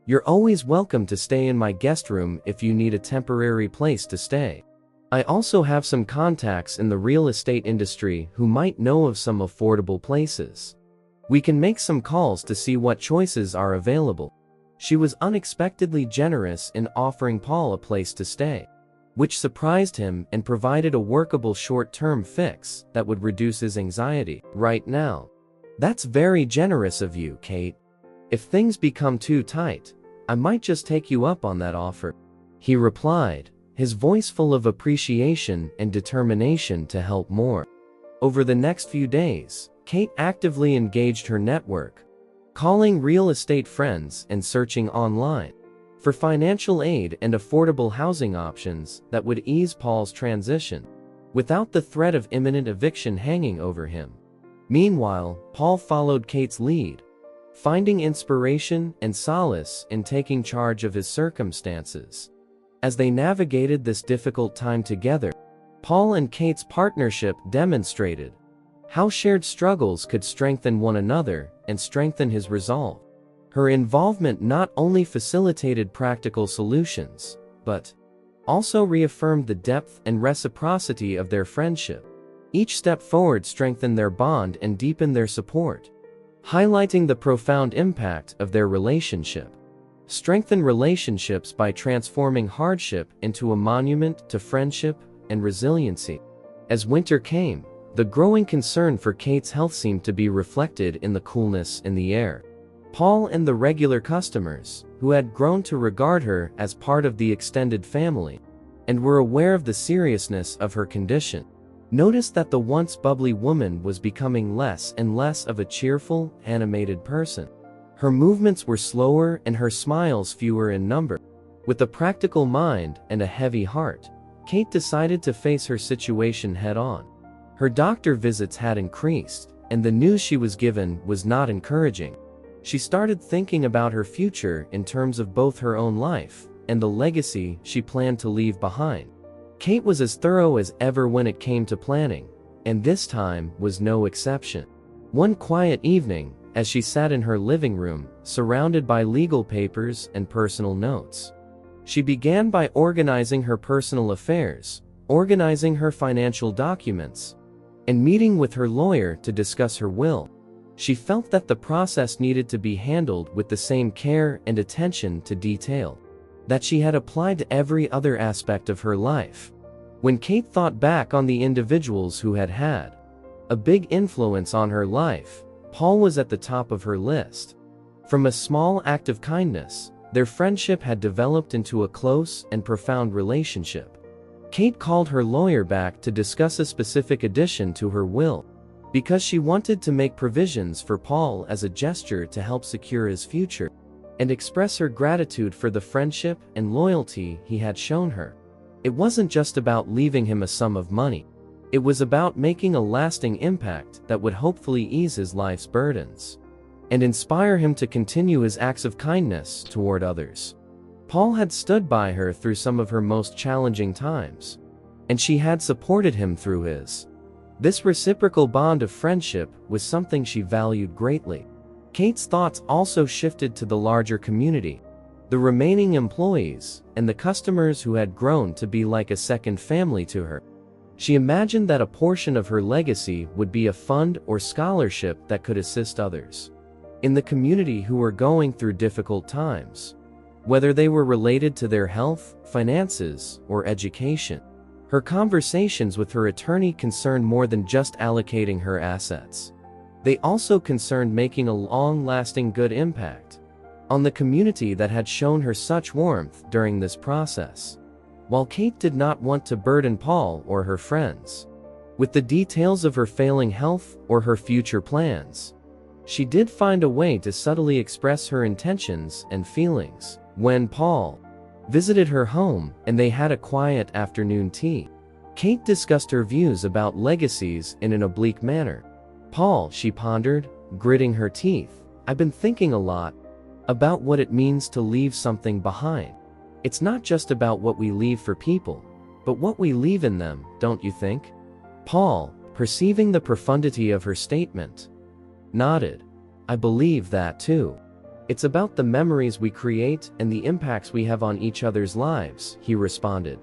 A: "You're always welcome to stay in my guest room if you need a temporary place to stay. I also have some contacts in the real estate industry who might know of some affordable places. We can make some calls to see what choices are available." She was unexpectedly generous in offering Paul a place to stay, which surprised him and provided a workable short-term fix that would reduce his anxiety right now. "That's very generous of you, Kate. If things become too tight, I might just take you up on that offer," he replied, his voice full of appreciation and determination to help more. Over the next few days, Kate actively engaged her network, calling real estate friends and searching online for financial aid and affordable housing options that would ease Paul's transition, without the threat of imminent eviction hanging over him. Meanwhile, Paul followed Kate's lead, finding inspiration and solace in taking charge of his circumstances. As they navigated this difficult time together, Paul and Kate's partnership demonstrated how shared struggles could strengthen one another and strengthen his resolve. Her involvement not only facilitated practical solutions, but also reaffirmed the depth and reciprocity of their friendship. Each step forward strengthened their bond and deepened their support, highlighting the profound impact of their relationship. Strengthen relationships by transforming hardship into a monument to friendship and resiliency. As winter came, the growing concern for Kate's health seemed to be reflected in the coolness in the air. Paul and the regular customers, who had grown to regard her as part of the extended family, and were aware of the seriousness of her condition. Noticed that the once bubbly woman was becoming less and less of a cheerful, animated person. Her movements were slower and her smiles fewer in number. With a practical mind and a heavy heart, Kate decided to face her situation head-on. Her doctor visits had increased, and the news she was given was not encouraging. She started thinking about her future in terms of both her own life and the legacy she planned to leave behind. Kate was as thorough as ever when it came to planning, and this time was no exception. One quiet evening, as she sat in her living room, surrounded by legal papers and personal notes, she began by organizing her personal affairs, organizing her financial documents, and meeting with her lawyer to discuss her will. She felt that the process needed to be handled with the same care and attention to detail that she had applied to every other aspect of her life. When Kate thought back on the individuals who had had a big influence on her life, Paul was at the top of her list. From a small act of kindness, their friendship had developed into a close and profound relationship. Kate called her lawyer back to discuss a specific addition to her will, because she wanted to make provisions for Paul as a gesture to help secure his future, and express her gratitude for the friendship and loyalty he had shown her. It wasn't just about leaving him a sum of money. It was about making a lasting impact that would hopefully ease his life's burdens and inspire him to continue his acts of kindness toward others. Paul had stood by her through some of her most challenging times, and she had supported him through his. This reciprocal bond of friendship was something she valued greatly. Kate's thoughts also shifted to the larger community, the remaining employees, and the customers who had grown to be like a second family to her. She imagined that a portion of her legacy would be a fund or scholarship that could assist others in the community who were going through difficult times, whether they were related to their health, finances, or education. Her conversations with her attorney concerned more than just allocating her assets. They also concerned making a long-lasting good impact on the community that had shown her such warmth during this process. While Kate did not want to burden Paul or her friends with the details of her failing health or her future plans, she did find a way to subtly express her intentions and feelings. When Paul visited her home and they had a quiet afternoon tea, Kate discussed her views about legacies in an oblique manner. "Paul," she pondered, gritting her teeth, "I've been thinking a lot about what it means to leave something behind. It's not just about what we leave for people, but what we leave in them, don't you think?" Paul, perceiving the profundity of her statement, nodded. "I believe that too. It's about the memories we create and the impacts we have on each other's lives," he responded.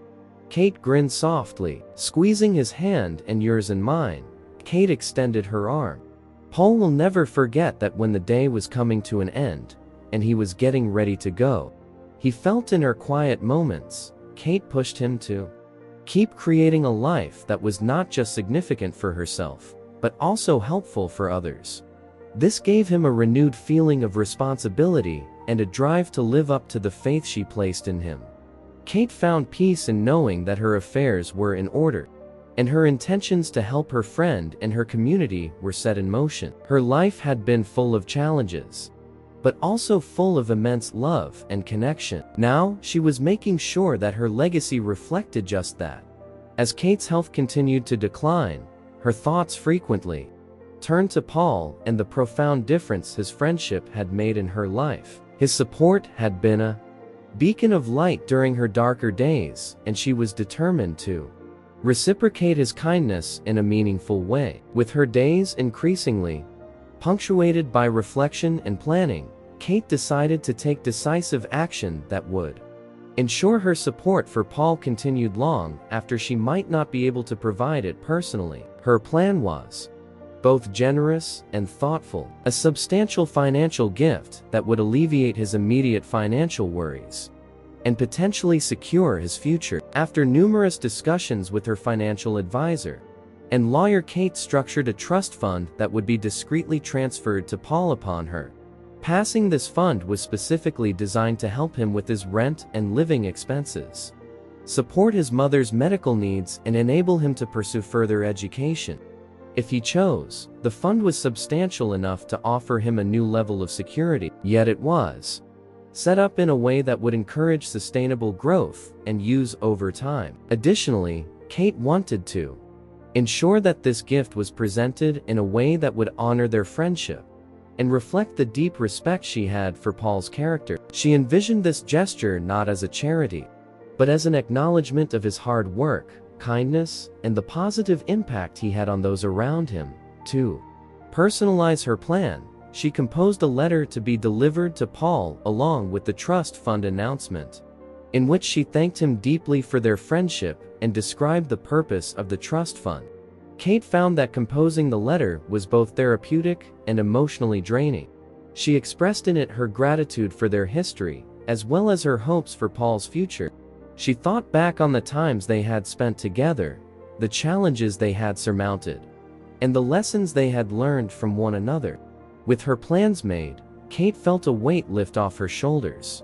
A: Kate grinned softly, squeezing his hand and yours in mine. Kate extended her arm. Paul will never forget that when the day was coming to an end, and he was getting ready to go, he felt in her quiet moments, Kate pushed him to keep creating a life that was not just significant for herself, but also helpful for others. This gave him a renewed feeling of responsibility and a drive to live up to the faith she placed in him. Kate found peace in knowing that her affairs were in order, and her intentions to help her friend and her community were set in motion. Her life had been full of challenges, but also full of immense love and connection. Now, she was making sure that her legacy reflected just that. As Kate's health continued to decline, her thoughts frequently turned to Paul and the profound difference his friendship had made in her life. His support had been a beacon of light during her darker days, and she was determined to reciprocate his kindness in a meaningful way. With her days increasingly punctuated by reflection and planning, Kate decided to take decisive action that would ensure her support for Paul continued long after she might not be able to provide it personally. Her plan was both generous and thoughtful, a substantial financial gift that would alleviate his immediate financial worries and potentially secure his future. After numerous discussions with her financial advisor and lawyer, Kate structured a trust fund that would be discreetly transferred to Paul upon her passing. This fund was specifically designed to help him with his rent and living expenses, support his mother's medical needs, and enable him to pursue further education. If he chose, the fund was substantial enough to offer him a new level of security, yet it was set up in a way that would encourage sustainable growth and use over time. Additionally, Kate wanted to ensure that this gift was presented in a way that would honor their friendship and reflect the deep respect she had for Paul's character. She envisioned this gesture not as a charity, but as an acknowledgement of his hard work, kindness, and the positive impact he had on those around him. To personalize her plan, she composed a letter to be delivered to Paul along with the trust fund announcement, in which she thanked him deeply for their friendship and described the purpose of the trust fund. Kate found that composing the letter was both therapeutic and emotionally draining. She expressed in it her gratitude for their history, as well as her hopes for Paul's future. She thought back on the times they had spent together, the challenges they had surmounted, and the lessons they had learned from one another. With her plans made, Kate felt a weight lift off her shoulders.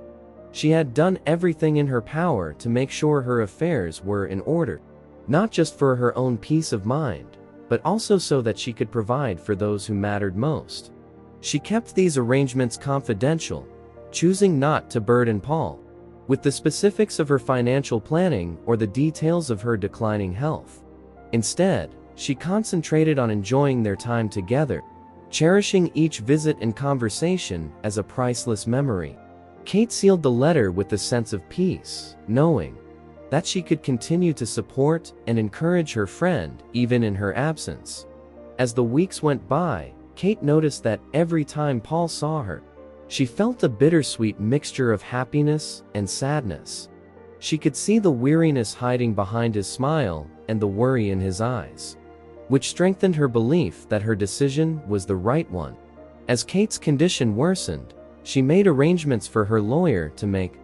A: She had done everything in her power to make sure her affairs were in order, not just for her own peace of mind, but also so that she could provide for those who mattered most. She kept these arrangements confidential, choosing not to burden Paul with the specifics of her financial planning or the details of her declining health. Instead, she concentrated on enjoying their time together, cherishing each visit and conversation as a priceless memory. Kate sealed the letter with a sense of peace, knowing that she could continue to support and encourage her friend even in her absence. As the weeks went by, Kate noticed that every time Paul saw her, she felt a bittersweet mixture of happiness and sadness. She could see the weariness hiding behind his smile and the worry in his eyes, which strengthened her belief that her decision was the right one. As Kate's condition worsened, she made arrangements for her lawyer to make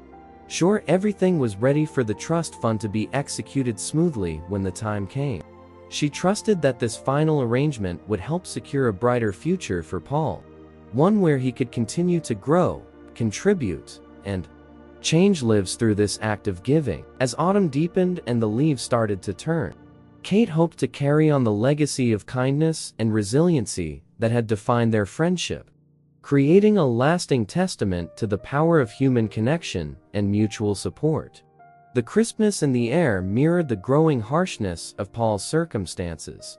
A: sure everything was ready for the trust fund to be executed smoothly when the time came. She trusted that this final arrangement would help secure a brighter future for Paul, one where he could continue to grow, contribute, and change lives through this act of giving. As autumn deepened and the leaves started to turn, Kate hoped to carry on the legacy of kindness and resiliency that had defined their friendship, creating a lasting testament to the power of human connection and mutual support. The crispness in the air mirrored the growing harshness of Paul's circumstances.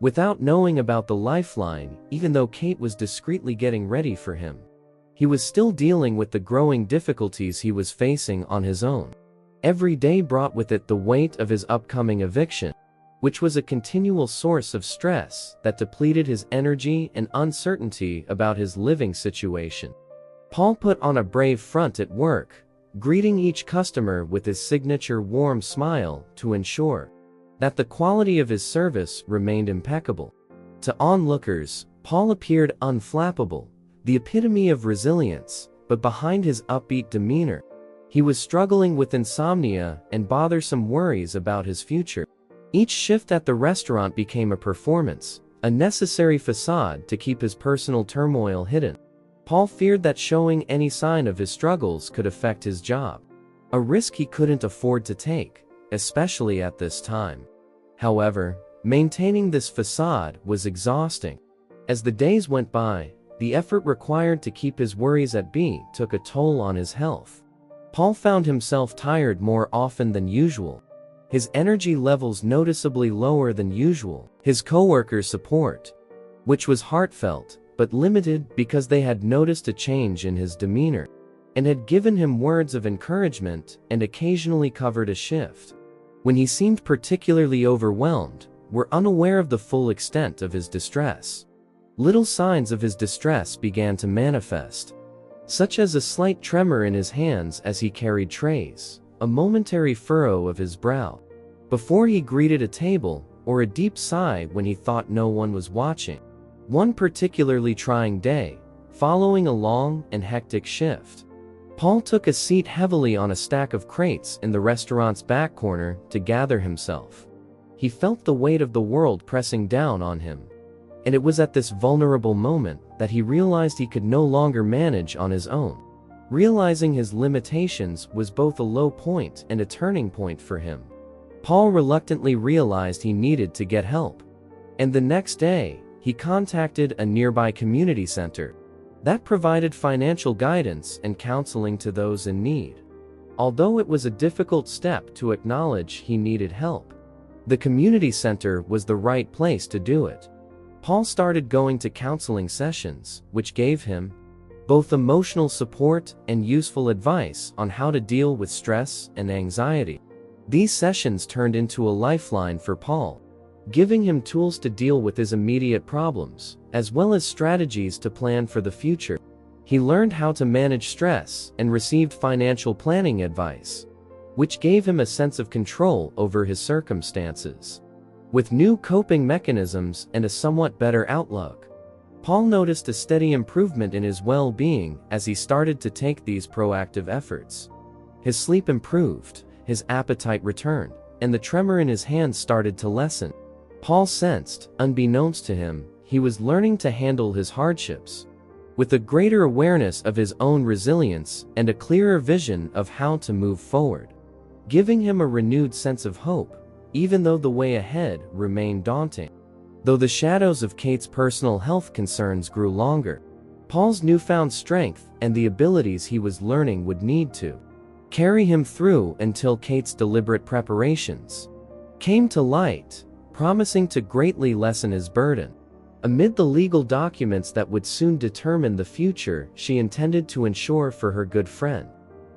A: Without knowing about the lifeline, even though Kate was discreetly getting ready for him, he was still dealing with the growing difficulties he was facing on his own. Every day brought with it the weight of his upcoming eviction, which was a continual source of stress that depleted his energy and uncertainty about his living situation. Paul put on a brave front at work, greeting each customer with his signature warm smile to ensure that the quality of his service remained impeccable. To onlookers, Paul appeared unflappable, the epitome of resilience, but behind his upbeat demeanor, he was struggling with insomnia and bothersome worries about his future. Each shift at the restaurant became a performance, a necessary facade to keep his personal turmoil hidden. Paul feared that showing any sign of his struggles could affect his job, a risk he couldn't afford to take, especially at this time. However, maintaining this facade was exhausting. As the days went by, the effort required to keep his worries at bay took a toll on his health. Paul found himself tired more often than usual, his energy levels noticeably lower than usual. His coworkers' support, which was heartfelt but limited because they had noticed a change in his demeanor and had given him words of encouragement and occasionally covered a shift when he seemed particularly overwhelmed, were unaware of the full extent of his distress. Little signs of his distress began to manifest, such as a slight tremor in his hands as he carried trays, a momentary furrow of his brow before he greeted a table, or a deep sigh when he thought no one was watching. One particularly trying day, following a long and hectic shift, Paul took a seat heavily on a stack of crates in the restaurant's back corner to gather himself. He felt the weight of the world pressing down on him, and it was at this vulnerable moment that he realized he could no longer manage on his own. Realizing his limitations was both a low point and a turning point for him. Paul reluctantly realized he needed to get help. And the next day, he contacted a nearby community center that provided financial guidance and counseling to those in need. Although it was a difficult step to acknowledge he needed help, the community center was the right place to do it. Paul started going to counseling sessions, which gave him both emotional support and useful advice on how to deal with stress and anxiety. These sessions turned into a lifeline for Paul, giving him tools to deal with his immediate problems, as well as strategies to plan for the future. He learned how to manage stress and received financial planning advice, which gave him a sense of control over his circumstances. With new coping mechanisms and a somewhat better outlook, Paul noticed a steady improvement in his well-being as he started to take these proactive efforts. His sleep improved, his appetite returned, and the tremor in his hands started to lessen. Paul sensed, unbeknownst to him, he was learning to handle his hardships with a greater awareness of his own resilience and a clearer vision of how to move forward, giving him a renewed sense of hope, even though the way ahead remained daunting. Though the shadows of Kate's personal health concerns grew longer, Paul's newfound strength and the abilities he was learning would need to carry him through until Kate's deliberate preparations came to light, promising to greatly lessen his burden. Amid the legal documents that would soon determine the future she intended to ensure for her good friend,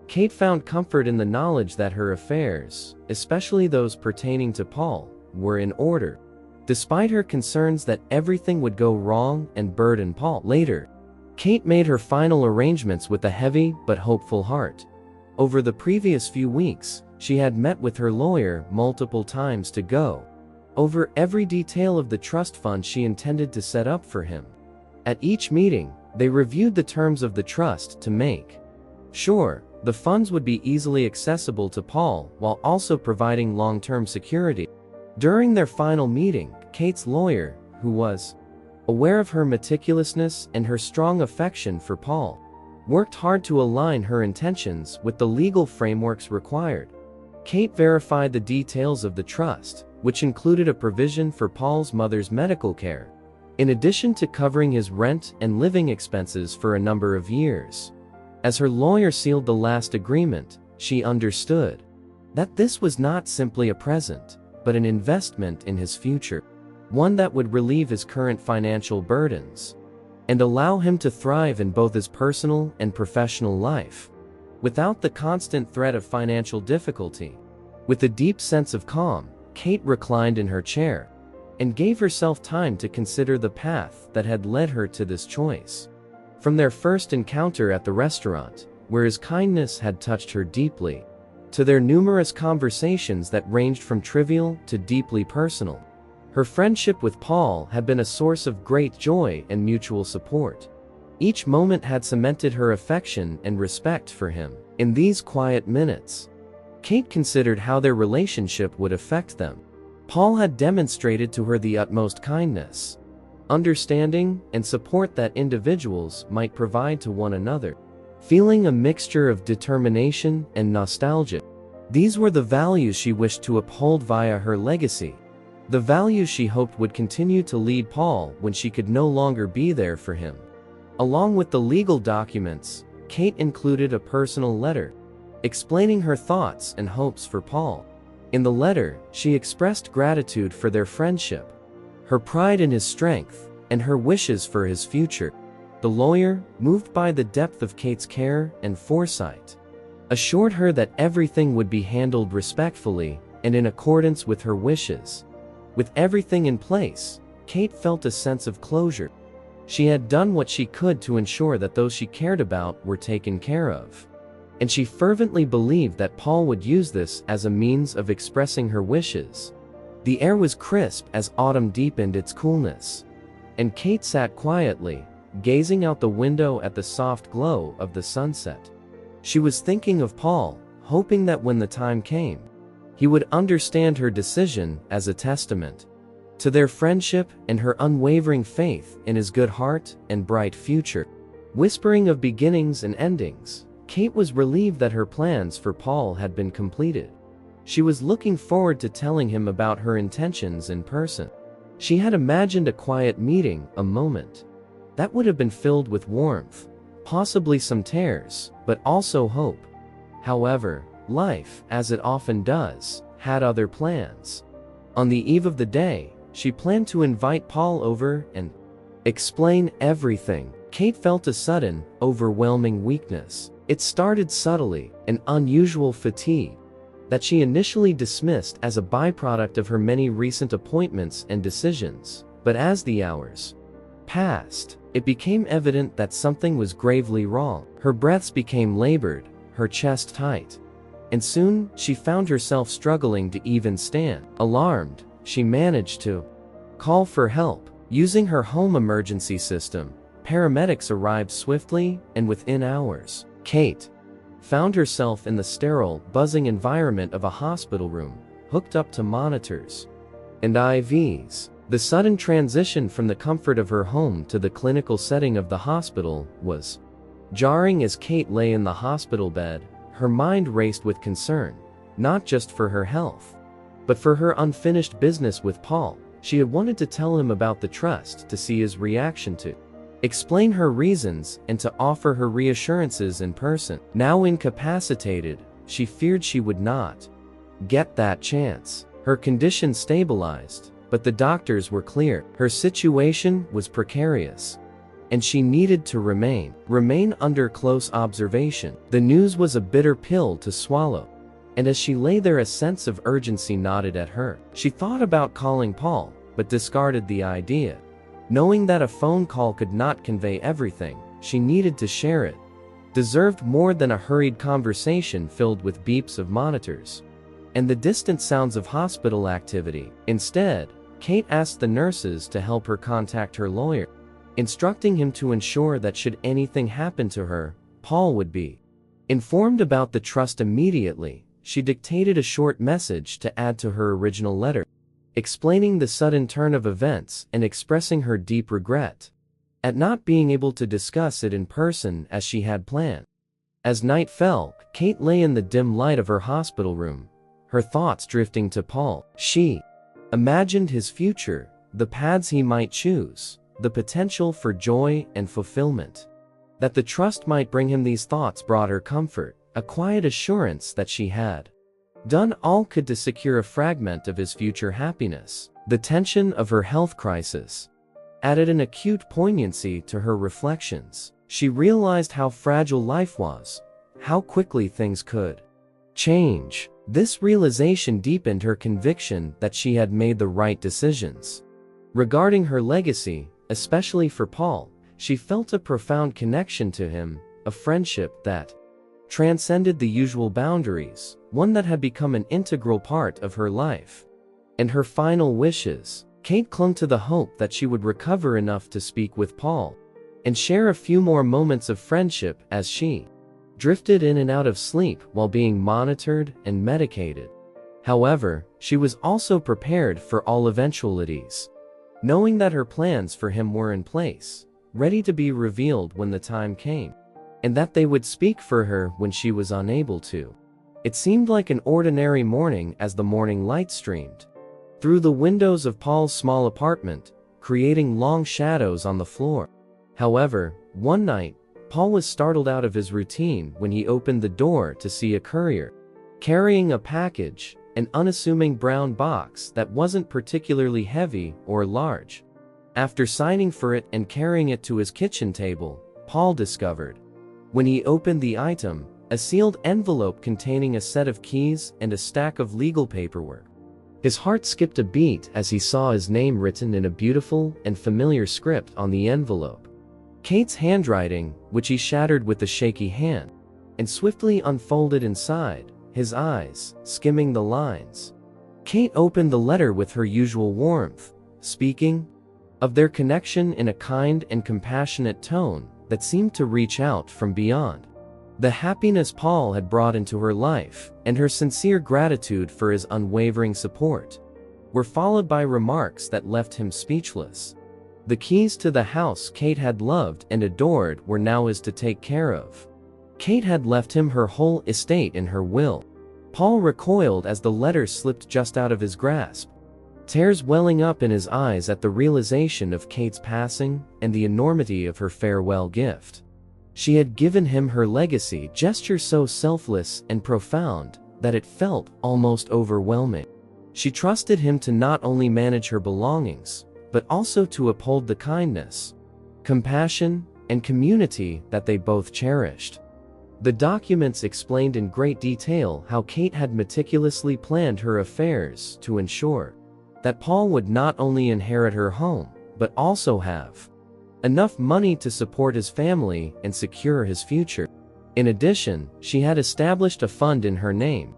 A: Kate found comfort in the knowledge that her affairs, especially those pertaining to Paul, were in order. Despite her concerns that everything would go wrong and burden Paul later, Kate made her final arrangements with a heavy but hopeful heart. Over the previous few weeks, she had met with her lawyer multiple times to go over every detail of the trust fund she intended to set up for him. At each meeting, they reviewed the terms of the trust to make sure the funds would be easily accessible to Paul while also providing long-term security. During their final meeting, Kate's lawyer, who was aware of her meticulousness and her strong affection for Paul, worked hard to align her intentions with the legal frameworks required. Kate verified the details of the trust, which included a provision for Paul's mother's medical care, in addition to covering his rent and living expenses for a number of years. As her lawyer sealed the last agreement, she understood that this was not simply a present, but an investment in his future, one that would relieve his current financial burdens and allow him to thrive in both his personal and professional life, without the constant threat of financial difficulty. With a deep sense of calm, Kate reclined in her chair and gave herself time to consider the path that had led her to this choice. From their first encounter at the restaurant, where his kindness had touched her deeply, to their numerous conversations that ranged from trivial to deeply personal, her friendship with Paul had been a source of great joy and mutual support. Each moment had cemented her affection and respect for him. In these quiet minutes, Kate considered how their relationship would affect them. Paul had demonstrated to her the utmost kindness, understanding, and support that individuals might provide to one another, feeling a mixture of determination and nostalgia. These were the values she wished to uphold via her legacy, the values she hoped would continue to lead Paul when she could no longer be there for him. Along with the legal documents, Kate included a personal letter, explaining her thoughts and hopes for Paul. In the letter, she expressed gratitude for their friendship, her pride in his strength, and her wishes for his future. The lawyer, moved by the depth of Kate's care and foresight, assured her that everything would be handled respectfully and in accordance with her wishes. With everything in place, Kate felt a sense of closure. She had done what she could to ensure that those she cared about were taken care of, and she fervently believed that Paul would use this as a means of expressing her wishes. The air was crisp as autumn deepened its coolness, and Kate sat quietly, gazing out the window at the soft glow of the sunset. She was thinking of Paul, hoping that when the time came, he would understand her decision as a testament to their friendship and her unwavering faith in his good heart and bright future. Whispering of beginnings and endings, Kate was relieved that her plans for Paul had been completed. She was looking forward to telling him about her intentions in person. She had imagined a quiet meeting, a moment that would have been filled with warmth, possibly some tears, but also hope. However, life, as it often does, had other plans. On the eve of the day, she planned to invite Paul over and explain everything. Kate felt a sudden, overwhelming weakness. It started subtly, an unusual fatigue that she initially dismissed as a byproduct of her many recent appointments and decisions. But as the hours passed, it became evident that something was gravely wrong. Her breaths became labored, her chest tight, and soon she found herself struggling to even stand. Alarmed, she managed to call for help. Using her home emergency system, paramedics arrived swiftly, and within hours, Kate found herself in the sterile, buzzing environment of a hospital room, hooked up to monitors and IVs. The sudden transition from the comfort of her home to the clinical setting of the hospital was jarring. As Kate lay in the hospital bed, her mind raced with concern, not just for her health, but for her unfinished business with Paul. She had wanted to tell him about the trust, to see his reaction, to explain her reasons, and to offer her reassurances in person. Now incapacitated, she feared she would not get that chance. Her condition stabilized, but the doctors were clear. Her situation was precarious, and she needed to remain under close observation. The news was a bitter pill to swallow, and as she lay there, a sense of urgency gnawed at her. She thought about calling Paul, but discarded the idea. Knowing that a phone call could not convey everything she needed to share, it deserved more than a hurried conversation filled with beeps of monitors and the distant sounds of hospital activity. Instead, Kate asked the nurses to help her contact her lawyer, instructing him to ensure that should anything happen to her, Paul would be informed about the trust immediately. She dictated a short message to add to her original letter, explaining the sudden turn of events and expressing her deep regret at not being able to discuss it in person as she had planned. As night fell, Kate lay in the dim light of her hospital room, her thoughts drifting to Paul. She imagined his future, the paths he might choose, the potential for joy and fulfillment that the trust might bring him. These thoughts brought her comfort, a quiet assurance that she had done all could to secure a fragment of his future happiness. The tension of her health crisis added an acute poignancy to her reflections. She realized how fragile life was, how quickly things could change. This realization deepened her conviction that she had made the right decisions. Regarding her legacy, especially for Paul, she felt a profound connection to him, a friendship that transcended the usual boundaries, one that had become an integral part of her life. And her final wishes, Kate clung to the hope that she would recover enough to speak with Paul and share a few more moments of friendship as she drifted in and out of sleep while being monitored and medicated. However, she was also prepared for all eventualities, knowing that her plans for him were in place, ready to be revealed when the time came, and that they would speak for her when she was unable to. It seemed like an ordinary morning as the morning light streamed through the windows of Paul's small apartment, creating long shadows on the floor. However, one night, Paul was startled out of his routine when he opened the door to see a courier carrying a package, an unassuming brown box that wasn't particularly heavy or large. After signing for it and carrying it to his kitchen table, Paul discovered, when he opened the item, a sealed envelope containing a set of keys and a stack of legal paperwork. His heart skipped a beat as he saw his name written in a beautiful and familiar script on the envelope. Kate's handwriting, which he shattered with a shaky hand, and swiftly unfolded inside, his eyes skimming the lines. Kate opened the letter with her usual warmth, speaking of their connection in a kind and compassionate tone that seemed to reach out from beyond. The happiness Paul had brought into her life, and her sincere gratitude for his unwavering support, were followed by remarks that left him speechless. The keys to the house Kate had loved and adored were now his to take care of. Kate had left him her whole estate in her will. Paul recoiled as the letter slipped just out of his grasp, tears welling up in his eyes at the realization of Kate's passing and the enormity of her farewell gift. She had given him her legacy, gesture so selfless and profound that it felt almost overwhelming. She trusted him to not only manage her belongings, but also to uphold the kindness, compassion, and community that they both cherished. The documents explained in great detail how Kate had meticulously planned her affairs to ensure that Paul would not only inherit her home, but also have enough money to support his family and secure his future. In addition, she had established a fund in her name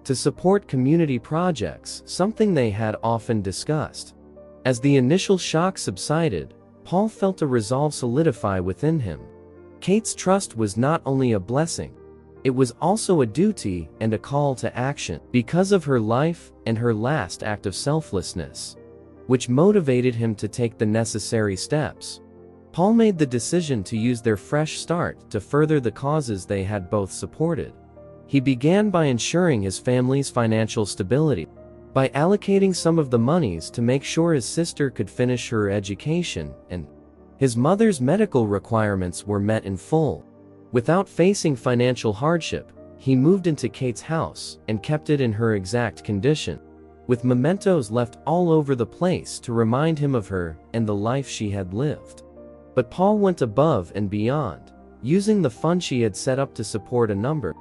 A: to support community projects, something they had often discussed. As the initial shock subsided, Paul felt a resolve solidify within him. Kate's trust was not only a blessing, it was also a duty and a call to action because of her life and her last act of selflessness, which motivated him to take the necessary steps. Paul made the decision to use their fresh start to further the causes they had both supported. He began by ensuring his family's financial stability, by allocating some of the monies to make sure his sister could finish her education and his mother's medical requirements were met in full. Without facing financial hardship, he moved into Kate's house and kept it in her exact condition, with mementos left all over the place to remind him of her and the life she had lived. But Paul went above and beyond. Using the fund she had set up to support a number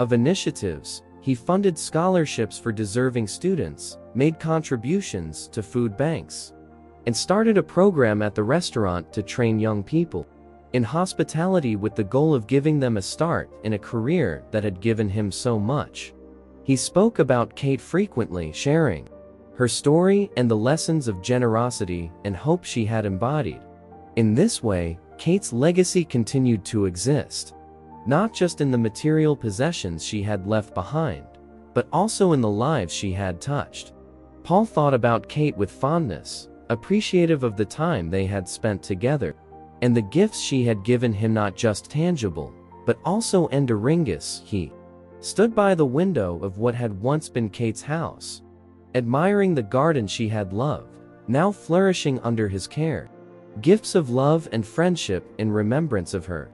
A: of initiatives, he funded scholarships for deserving students, made contributions to food banks, and started a program at the restaurant to train young people in hospitality with the goal of giving them a start in a career that had given him so much. He spoke about Kate frequently, sharing her story and the lessons of generosity and hope she had embodied. In this way, Kate's legacy continued to exist, not just in the material possessions she had left behind, but also in the lives she had touched. Paul thought about Kate with fondness, appreciative of the time they had spent together, and the gifts she had given him, not just tangible, but also enduringus. He stood by the window of what had once been Kate's house, admiring the garden she had loved, now flourishing under his care, gifts of love and friendship in remembrance of her.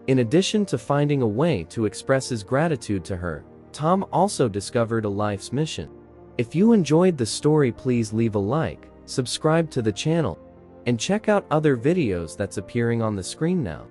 A: In addition to finding a way to express his gratitude to her, Tom also discovered a life's mission. If you enjoyed the story, please leave a like, subscribe to the channel, and check out other videos that's appearing on the screen now.